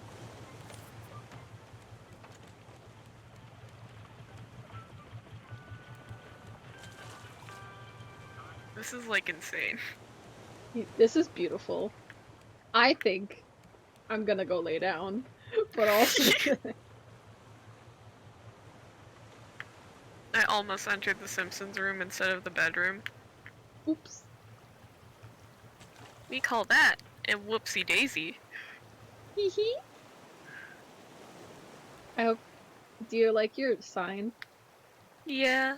Speaker 2: This is like insane.
Speaker 1: This is beautiful. I think I'm gonna go lay down, but also
Speaker 2: I almost entered the Simpsons room instead of the bedroom.
Speaker 1: oops.
Speaker 2: We call that a whoopsie daisy.
Speaker 1: Hee hee. I hope. Do you like your sign
Speaker 2: Yeah.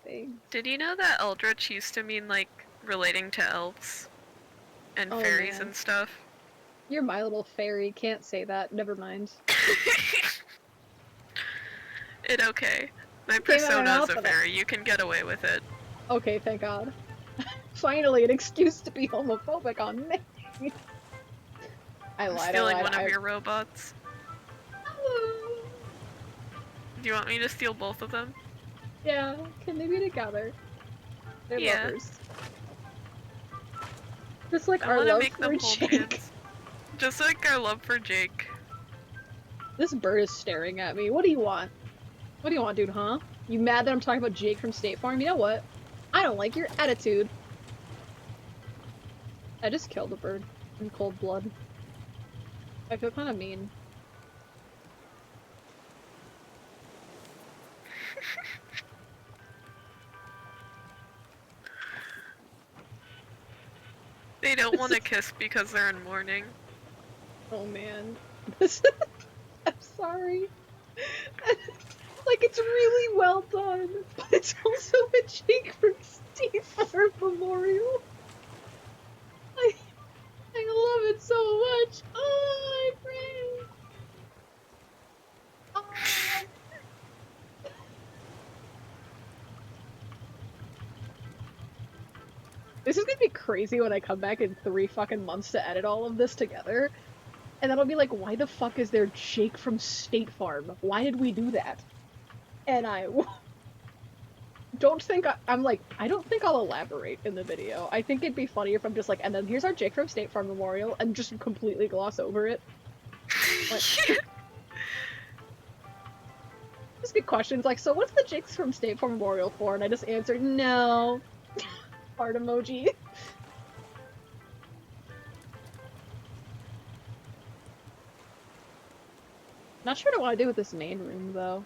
Speaker 1: thing?
Speaker 2: Did you know that Eldritch used to mean like relating to elves and
Speaker 1: Oh,
Speaker 2: fairies
Speaker 1: man.
Speaker 2: and stuff?
Speaker 1: You're my little fairy. Can't say that. Never mind.
Speaker 2: It okay. My
Speaker 1: Came out of my
Speaker 2: persona is
Speaker 1: mouth,
Speaker 2: a
Speaker 1: but
Speaker 2: fairy, you can get away with it.
Speaker 1: okay, thank God. Finally, an excuse to be homophobic on me. I
Speaker 2: I'm
Speaker 1: lied.
Speaker 2: stealing one of your robots.
Speaker 1: Hello.
Speaker 2: Do you want me to steal both of them?
Speaker 1: Yeah, can they be together? They're
Speaker 2: Yeah.
Speaker 1: lovers. Just like
Speaker 2: I
Speaker 1: our
Speaker 2: want to
Speaker 1: love
Speaker 2: make
Speaker 1: for
Speaker 2: them hold
Speaker 1: Jake.
Speaker 2: hands. Just like our love for Jake.
Speaker 1: This bird is staring at me. What do you want? What do you want, dude, huh? You mad that I'm talking about Jake from State Farm? You know what? I don't like your attitude. I just killed a bird in cold blood. I feel kind of mean.
Speaker 2: They don't want to kiss because they're in mourning.
Speaker 1: Oh man. I'm sorry. Like, it's really well done. It's also a Jake from State Farm Memorial. I love it so much. Oh, my friend. Oh. This is gonna be crazy when I come back in 3 fucking months to edit all of this together. And then I'll be like, why the fuck is there Jake from State Farm? Why did we do that? And I don't think I'm like, I don't think I'll elaborate in the video. I think it'd be funny if I'm just like, and then here's our Jake from State Farm Memorial, and just completely gloss over it. Like, just get questions like, so what's the Jakes from State Farm Memorial for? And I just answered, no. Heart emoji. Not sure what I want to do with this main room, though.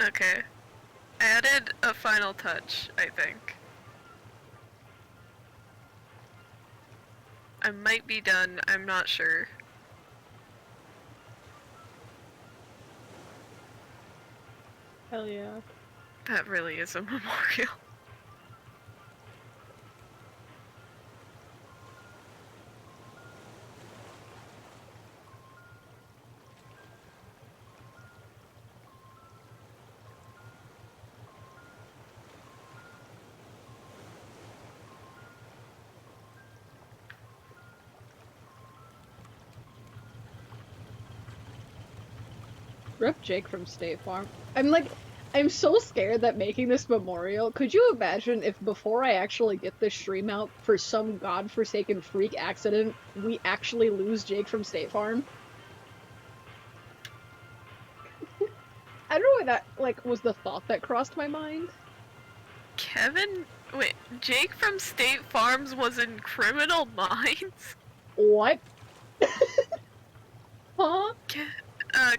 Speaker 2: Okay. I added a final touch, I think. I might be done, I'm not sure.
Speaker 1: Hell yeah.
Speaker 2: That really is a memorial.
Speaker 1: Rip Jake from State Farm. I'm so scared that making this memorial, could you imagine if before I actually get this stream out, for some godforsaken freak accident, we actually lose Jake from State Farm? I don't know why that, like, was the thought that crossed my mind.
Speaker 2: Wait, Jake from State Farms was in Criminal Minds?
Speaker 1: What? Huh?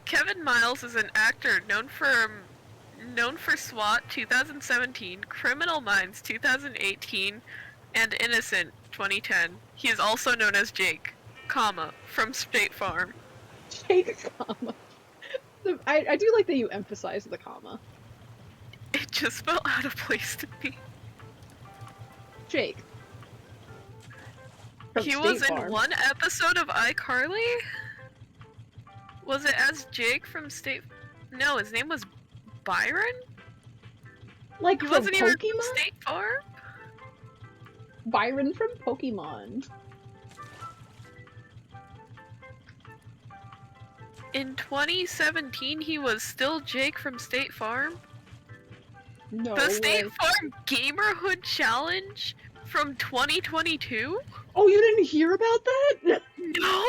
Speaker 2: Kevin Miles is an actor known for SWAT 2017, Criminal Minds 2018, and Innocent 2010. He is also known as Jake, comma, from State Farm.
Speaker 1: Jake, comma. I do like that you emphasize the comma.
Speaker 2: It just felt out of place to me.
Speaker 1: Jake. From
Speaker 2: He
Speaker 1: State
Speaker 2: was
Speaker 1: Farm.
Speaker 2: in one episode of iCarly? Was it as Jake from State... No, his name was Byron?
Speaker 1: Like
Speaker 2: He
Speaker 1: from
Speaker 2: wasn't even
Speaker 1: Pokemon?
Speaker 2: from State Farm?
Speaker 1: Byron from Pokemon.
Speaker 2: In 2017, he was still Jake from State Farm?
Speaker 1: No
Speaker 2: The
Speaker 1: way.
Speaker 2: State Farm Gamerhood Challenge from 2022?
Speaker 1: Oh, you didn't hear about that?
Speaker 2: No?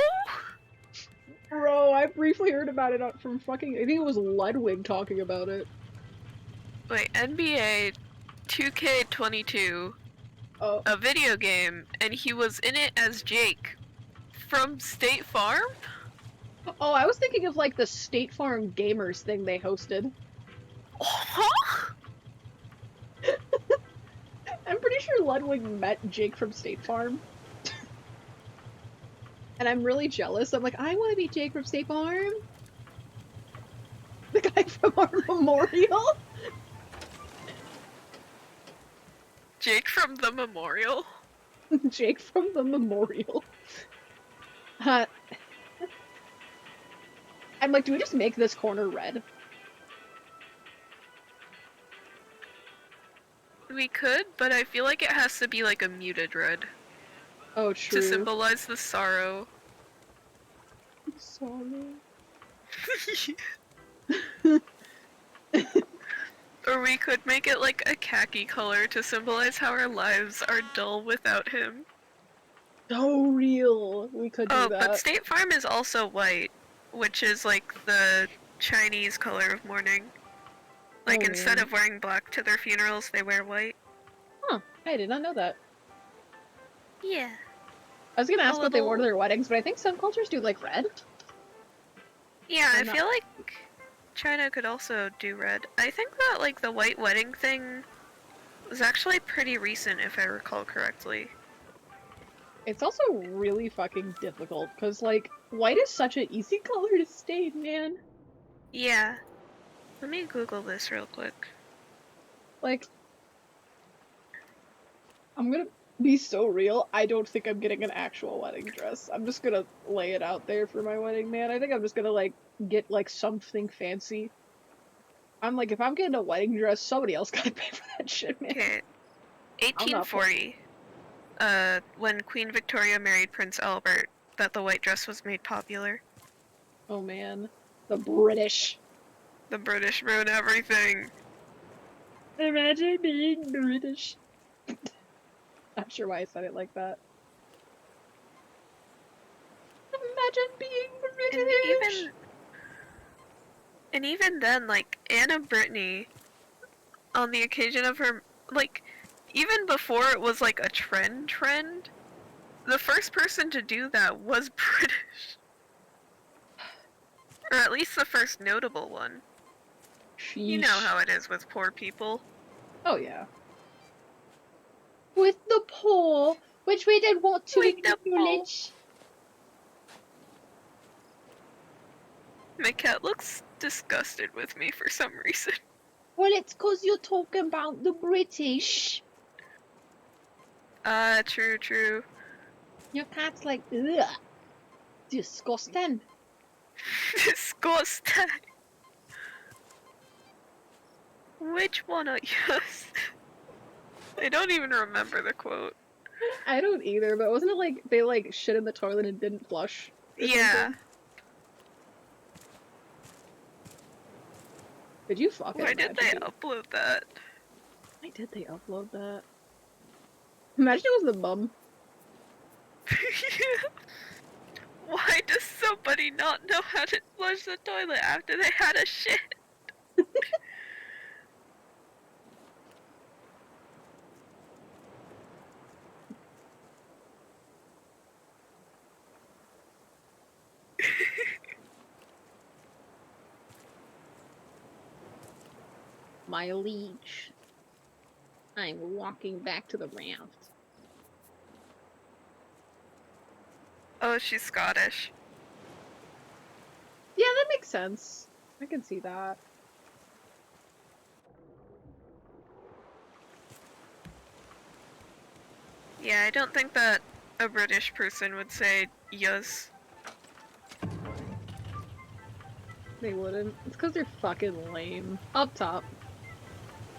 Speaker 1: Bro, I briefly heard about it from fucking, I think it was Ludwig talking about it.
Speaker 2: Wait, NBA 2K22,
Speaker 1: Oh,
Speaker 2: a video game, and he was in it as Jake from State Farm?
Speaker 1: oh, I was thinking of like the State Farm Gamers thing they hosted.
Speaker 2: Huh?
Speaker 1: I'm pretty sure Ludwig met Jake from State Farm. And I'm really jealous. I'm like, I want to be Jake from State Farm. The guy from our memorial.
Speaker 2: Jake from the Memorial?
Speaker 1: Jake from the memorial. I'm like, do we just make this corner red?
Speaker 2: We could, but I feel like it has to be like a muted red.
Speaker 1: Oh, true.
Speaker 2: To symbolize the sorrow.
Speaker 1: Sorry.
Speaker 2: Or we could make it like a khaki color to symbolize how our lives are dull without him.
Speaker 1: So real. We could do that.
Speaker 2: But State Farm is also white, which is like the Chinese color of mourning. Like instead of wearing black to their funerals, they wear white.
Speaker 1: Huh. I did not know that.
Speaker 2: Yeah.
Speaker 1: I was gonna ask what they wore to their weddings, but I think some cultures do like red.
Speaker 2: Yeah, I feel like China could also do red. I think that like the white wedding thing was actually pretty recent, if I recall correctly.
Speaker 1: It's also really fucking difficult, because, like, white is such an easy color to stain, man.
Speaker 2: Yeah. Let me Google this real quick.
Speaker 1: Like, I'm gonna be so real, I don't think I'm getting an actual wedding dress. I'm just gonna lay it out there for my wedding, man. I think I'm just gonna, like, get, like, something fancy. I'm like, if I'm getting a wedding dress, somebody else gotta pay for that shit, man.
Speaker 2: Okay.
Speaker 1: I'm not
Speaker 2: 1840. When Queen Victoria married Prince Albert, that the white dress was made popular.
Speaker 1: Oh man. The British.
Speaker 2: The British ruin everything.
Speaker 1: Imagine being British. Not sure why I said it like that. Imagine being
Speaker 2: And
Speaker 1: British.
Speaker 2: even then, like, Anna Brittany, on the occasion of her, like, even before it was like a trend, the first person to do that was British. Or at least the first notable one.
Speaker 1: Sheesh.
Speaker 2: You know how it is with poor people.
Speaker 1: Oh yeah. With the poor, which we didn't want to acknowledge.
Speaker 2: My cat looks disgusted with me for some reason.
Speaker 1: Well, it's because you're talking about the British.
Speaker 2: True.
Speaker 1: Your cat's like, ugh. Disgusting.
Speaker 2: Disgusting. Which one are you? I don't even remember the quote.
Speaker 1: I don't either, but wasn't it like they like shit in the toilet and didn't flush?
Speaker 2: Yeah.
Speaker 1: Something? Did you fucking
Speaker 2: Why did they upload that?
Speaker 1: Why did they upload that? Imagine it was the mum.
Speaker 2: Why does somebody not know how to flush the toilet after they had a shit?
Speaker 1: My liege. I'm walking back to the raft.
Speaker 2: Oh, she's Scottish.
Speaker 1: Yeah, that makes sense. I can see that.
Speaker 2: Yeah, I don't think that a British person would say yes.
Speaker 1: They wouldn't. It's because they're fucking lame. Up top.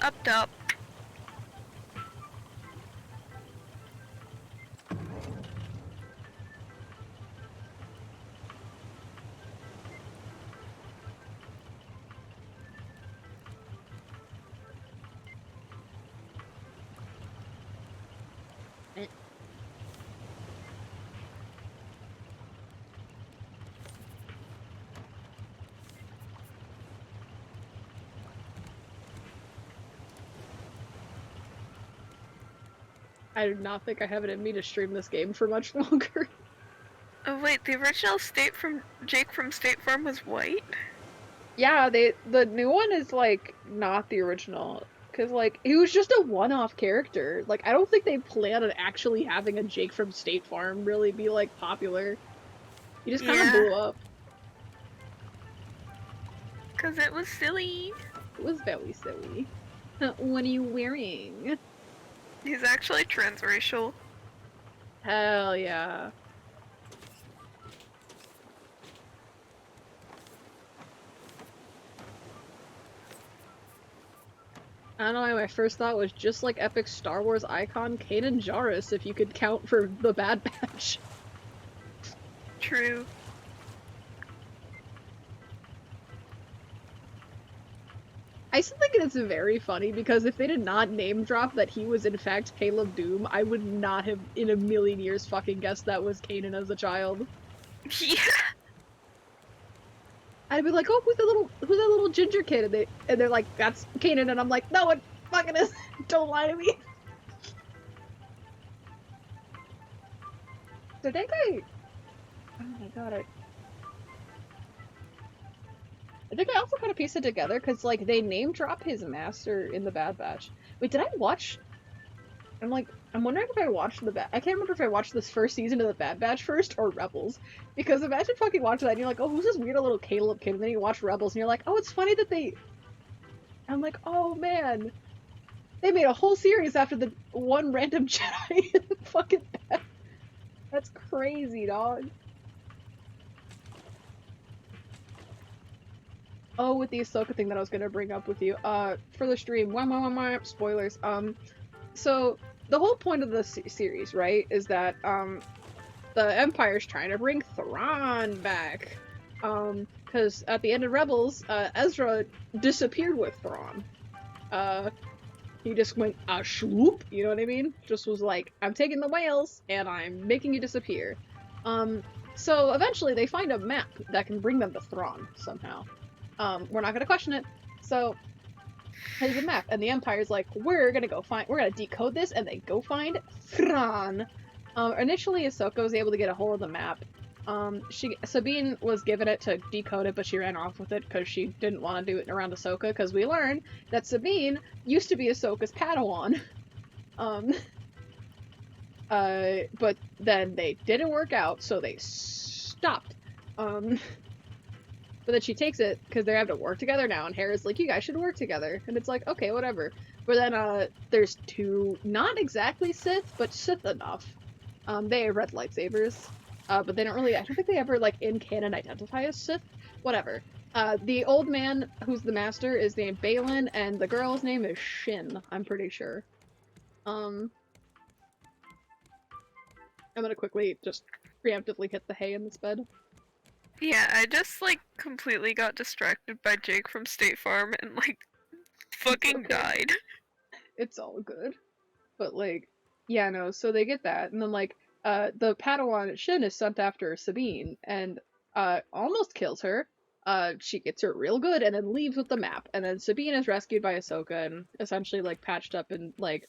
Speaker 2: Up top.
Speaker 1: I do not think I have it in me to stream this game for much longer.
Speaker 2: Oh wait, the original Jake from State Farm was white?
Speaker 1: Yeah, the new one is like not the original. Cause like he was just a one-off character. Like I don't think they plan on actually having a Jake from State Farm really be like popular. He just kind of blew up.
Speaker 2: Cause it was silly.
Speaker 1: It was very silly. What are you wearing?
Speaker 2: He's actually transracial.
Speaker 1: Hell yeah. I don't know why my first thought was just like epic Star Wars icon Kanan Jarrus if you could count for the Bad Batch.
Speaker 2: True.
Speaker 1: I still think it's very funny because if they did not name drop that he was in fact Caleb Doom, I would not have in a million years fucking guessed that was Kanan as a child.
Speaker 2: Yeah.
Speaker 1: I'd be like, oh, who's that little ginger kid? And they're like, that's Kanan, and I'm like, no, it fucking is. Don't lie to me. So that guy. Oh my god, I think I also kind of pieced it together because like they name drop his master in the Bad Batch. Wait, did I watch? I'm like, I'm wondering if I watched I can't remember if I watched this first season of the Bad Batch first or Rebels. Because imagine fucking watching that and you're like, oh, who's this weird little Caleb kid? And then you watch Rebels and you're like, oh, it's funny that they. I'm like, oh man, they made a whole series after the one random Jedi. Fucking Bad. That's crazy, dog. Oh, with the Ahsoka thing that I was gonna bring up with you. For the stream, spoilers. So the whole point of the series, right, is that the Empire's trying to bring Thrawn back. Because at the end of Rebels, Ezra disappeared with Thrawn. He just went swoop, you know what I mean? Just was like, I'm taking the whales and I'm making you disappear. So eventually they find a map that can bring them to Thrawn somehow. We're not gonna question it. So there's a map, and the Empire's like, we're gonna decode this, and they go find Thrawn. Initially, Ahsoka was able to get a hold of the map. Sabine was given it to decode it, but she ran off with it because she didn't want to do it around Ahsoka, because we learned that Sabine used to be Ahsoka's Padawan. But then they didn't work out, so they stopped. But then she takes it because they have to work together now, and Hera's like, you guys should work together. And it's like, okay, whatever. But then there's two, not exactly Sith, but Sith enough. They have red lightsabers. But they don't really, I don't think they ever, like, in canon identify as Sith. Whatever. The old man who's the master is named Balin, and the girl's name is Shin, I'm pretty sure. I'm gonna quickly just preemptively hit the hay in this bed.
Speaker 2: Yeah, I just, like, completely got distracted by Jake from State Farm and, like, fucking died.
Speaker 1: It's all good. But, like, yeah, no, so they get that, and then, like, the Padawan Shin is sent after Sabine, and, almost kills her. She gets her real good, and then leaves with the map, and then Sabine is rescued by Ahsoka, and essentially, like, patched up, and, like,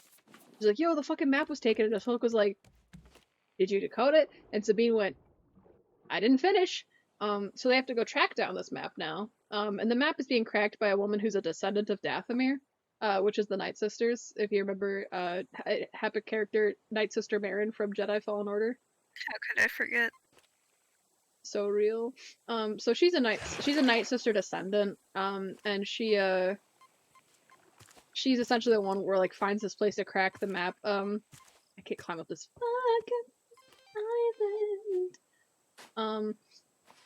Speaker 1: she's like, yo, the fucking map was taken, and Ahsoka's like, did you decode it? And Sabine went, I didn't finish. So they have to go track down this map now. And the map is being cracked by a woman who's a descendant of Dathomir, which is the Night Sisters. If you remember, epic character Night Sister Merrin from Jedi Fallen Order.
Speaker 2: How could I forget?
Speaker 1: So real. So she's a Night Sister descendant. And she's essentially the one where like finds this place to crack the map. I can't climb up this fucking island.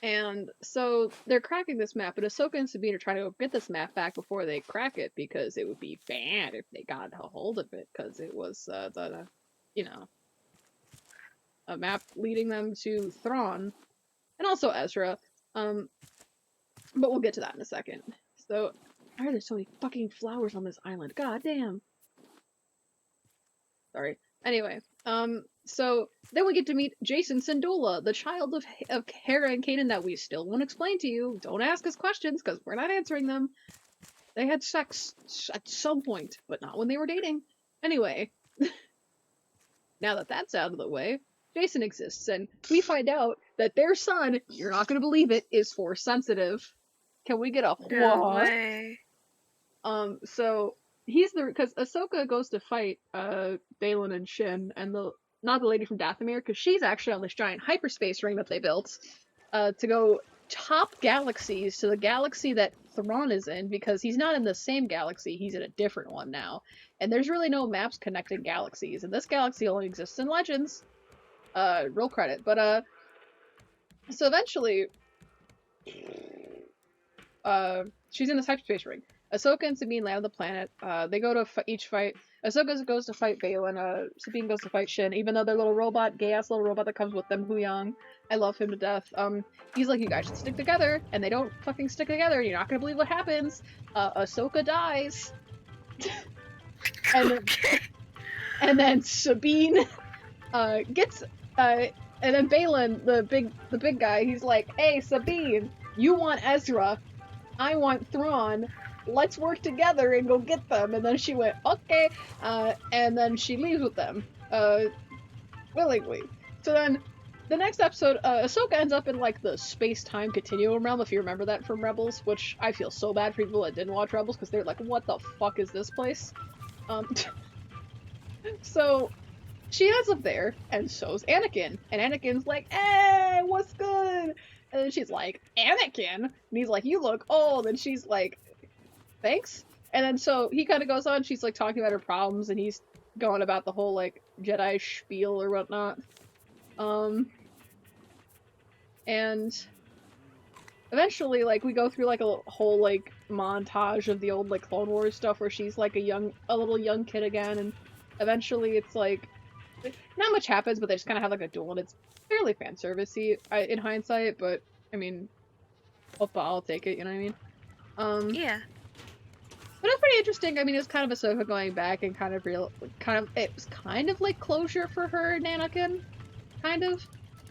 Speaker 1: And so they're cracking this map, but Ahsoka and Sabine are trying to go get this map back before they crack it, because it would be bad if they got a hold of it, because it was a map leading them to Thrawn, and also Ezra. But we'll get to that in a second. So, why are there so many fucking flowers on this island? God damn. Sorry. Anyway, so then we get to meet Jacen Syndulla, the child of Hera and Kanan that we still won't explain to you. Don't ask us questions, because we're not answering them. They had sex at some point, but not when they were dating. Anyway, now that that's out of the way, Jacen exists, and we find out that their son, you're not gonna believe it, is Force sensitive. Can we get a what?
Speaker 2: No way.
Speaker 1: So he's because Ahsoka goes to fight Balin and Shin, and not the lady from Dathomir, because she's actually on this giant hyperspace ring that they built to go top galaxies to the galaxy that Thrawn is in, because he's not in the same galaxy, he's in a different one now. And there's really no maps connecting galaxies, and this galaxy only exists in Legends. Roll credit. But so eventually she's in this hyperspace ring. Ahsoka and Sabine land on the planet. They go to each fight. Ahsoka goes to fight Balin. Sabine goes to fight Shin, even though their little robot, gay-ass little robot that comes with them, Huyang. I love him to death. He's like, you guys should stick together, and they don't fucking stick together, and you're not gonna believe what happens. Ahsoka dies. And then Sabine gets and then Balin, the big guy, he's like, hey Sabine, you want Ezra, I want Thrawn, let's work together and go get them. And then she went, okay, and then she leaves with them willingly. So then the next episode, Ahsoka ends up in like the space-time continuum realm, if you remember that from Rebels, which I feel so bad for people that didn't watch Rebels, because they're like, what the fuck is this place? So she ends up there, and so's Anakin. And Anakin's like, hey, what's good? And then she's like, Anakin? And he's like, you look old. And she's like, thanks. And then so he kind of goes on, she's like talking about her problems, and he's going about the whole like Jedi spiel or whatnot. And eventually, like, we go through like a whole like montage of the old like Clone Wars stuff where she's like a little young kid again, and eventually it's like not much happens, but they just kind of have like a duel, and it's fairly fan servicey in hindsight. But I mean, I'll take it. You know what I mean?
Speaker 2: Yeah.
Speaker 1: But it's pretty interesting. I mean, it's kind of Ahsoka going back and it was kind of like closure for her and Anakin, kind of.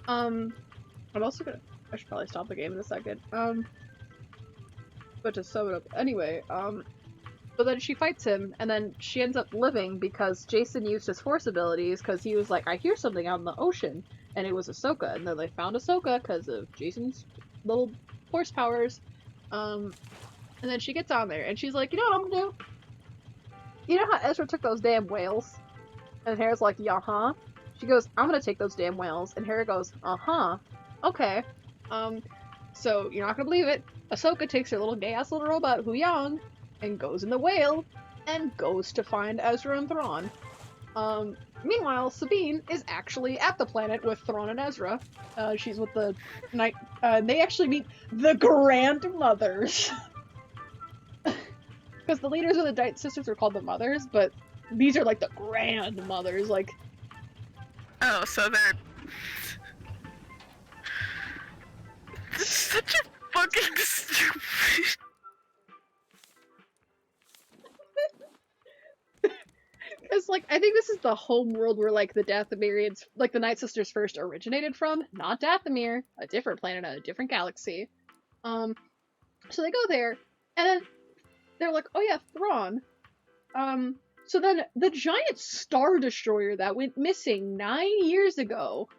Speaker 1: I'm also gonna. I should probably stop the game in a second. But to sum it up, anyway, but then she fights him, and then she ends up living because Jason used his force abilities, because he was like, I hear something out in the ocean, and it was Ahsoka, and then they found Ahsoka because of Jason's little force powers, and then she gets on there, and she's like, you know what I'm gonna do? You know how Ezra took those damn whales? And Hera's like, yeah-huh. She goes, I'm gonna take those damn whales, and Hera goes, uh-huh. Okay. So you're not gonna believe it. Ahsoka takes her little gay-ass little robot, Huyang, and goes in the whale, and goes to find Ezra and Thrawn. Meanwhile, Sabine is actually at the planet with Thrawn and Ezra. She's with the night. They actually meet the grandmothers. Because the leaders of the Night Sisters are called the mothers, but these are like the grandmothers. Like,
Speaker 2: Oh, so they're. That's such a fucking stupid.
Speaker 1: because like I think this is the home world where like the Dathomirians, like the Night Sisters, first originated from. Not Dathomir, a different planet, a different galaxy. So they go there, and then they're like, oh yeah, Thrawn. So then the giant Star Destroyer that went missing 9 years ago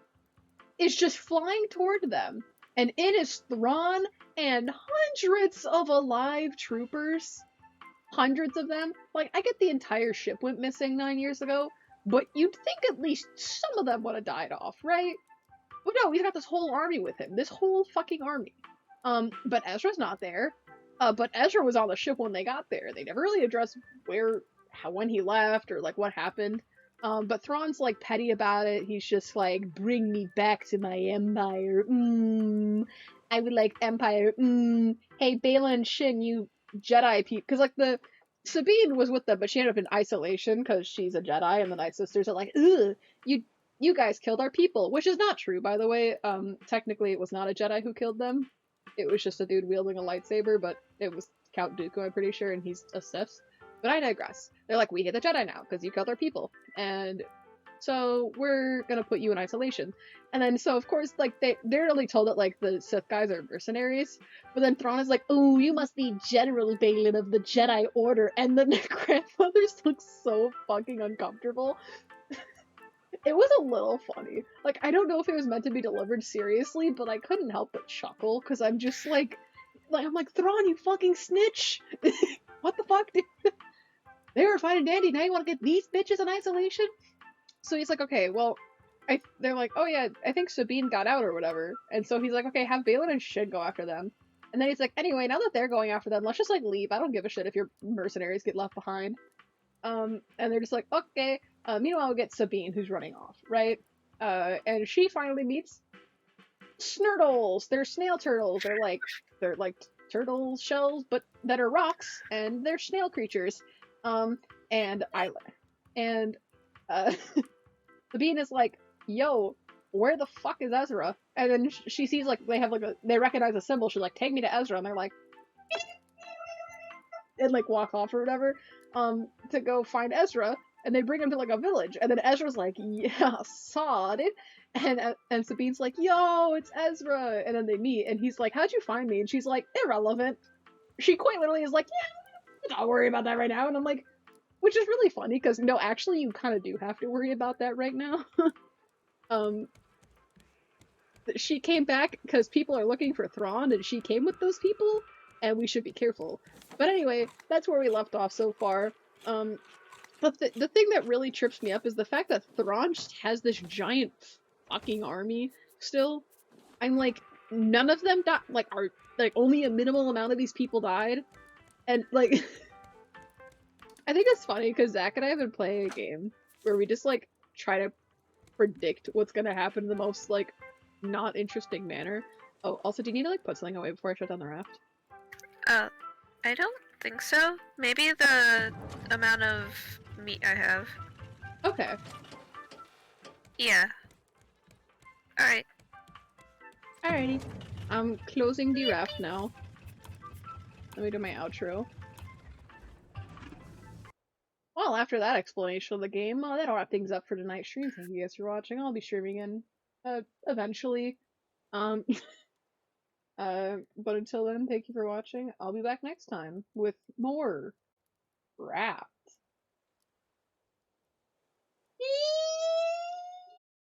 Speaker 1: is just flying toward them. And it is Thrawn and hundreds of alive troopers. Hundreds of them. Like, I get the entire ship went missing 9 years ago, but you'd think at least some of them would have died off, right? But no, he's got this whole army with him. This whole fucking army. But Ezra's not there. But Ezra was on the ship when they got there. They never really addressed when he left, or like what happened. But Thrawn's like petty about it. He's just like, bring me back to my empire. I would like empire. Hey, Bayla and Shin, you Jedi people. Because like Sabine was with them, but she ended up in isolation because she's a Jedi, and the Night Sisters are like, ugh, you guys killed our people. Which is not true, by the way. Technically it was not a Jedi who killed them. It was just a dude wielding a lightsaber, but it was Count Dooku, I'm pretty sure, and he's a Sith. But I digress. They're like, we hate the Jedi now, because you killed our people. And so we're gonna put you in isolation. And then, so of course, like, they're only told that, like, the Sith guys are mercenaries. But then Thrawn is like, oh, you must be General Balin of the Jedi Order. And then the grandmothers look so fucking uncomfortable. It was a little funny. Like, I don't know if it was meant to be delivered seriously, but I couldn't help but chuckle, because I'm just like, I'm like, Thrawn, you fucking snitch! What the fuck, dude? They were fine and dandy, now you want to get these bitches in isolation? So he's like, okay, well, they're like, oh yeah, I think Sabine got out or whatever. And so he's like, okay, have Baylan and Shin go after them. And then he's like, anyway, now that they're going after them, let's just, like, leave. I don't give a shit if your mercenaries get left behind. And they're just like, okay. Meanwhile, we get Sabine, who's running off, right? And she finally meets Snurtles. They're snail turtles. They're like turtle shells, but that are rocks, and they're snail creatures. And Isla. And, Sabine is like, yo, where the fuck is Ezra? And then she sees, like, they recognize a symbol. She's like, take me to Ezra. And they're like, and, like, walk off or whatever, to go find Ezra. And they bring him to, like, a village. And then Ezra's like, yeah, sod. And Sabine's like, yo, it's Ezra. And then they meet, and he's like, how'd you find me? And she's like, irrelevant. She quite literally is like, yeah, don't worry about that right now. And I'm like, which is really funny, because, no, actually, you kind of do have to worry about that right now. She came back because people are looking for Thrawn, and she came with those people, and we should be careful. But anyway, that's where we left off so far. the thing that really trips me up is the fact that Thrawn just has this giant fucking army still. I'm like, none of them are like only a minimal amount of these people died, and like I think it's funny because Zach and I have been playing a game where we just like try to predict what's gonna happen in the most like not interesting manner. Oh, also, do you need to like put something away before I shut down the raft?
Speaker 2: I don't think so. Maybe the amount of meat I have.
Speaker 1: Okay.
Speaker 2: Yeah. Alright.
Speaker 1: Alrighty. I'm closing the raft now. Let me do my outro. Well, after that explanation of the game, that'll wrap things up for tonight's stream. Thank you guys for watching. I'll be streaming in eventually. Um, but until then, thank you for watching. I'll be back next time with more Raft.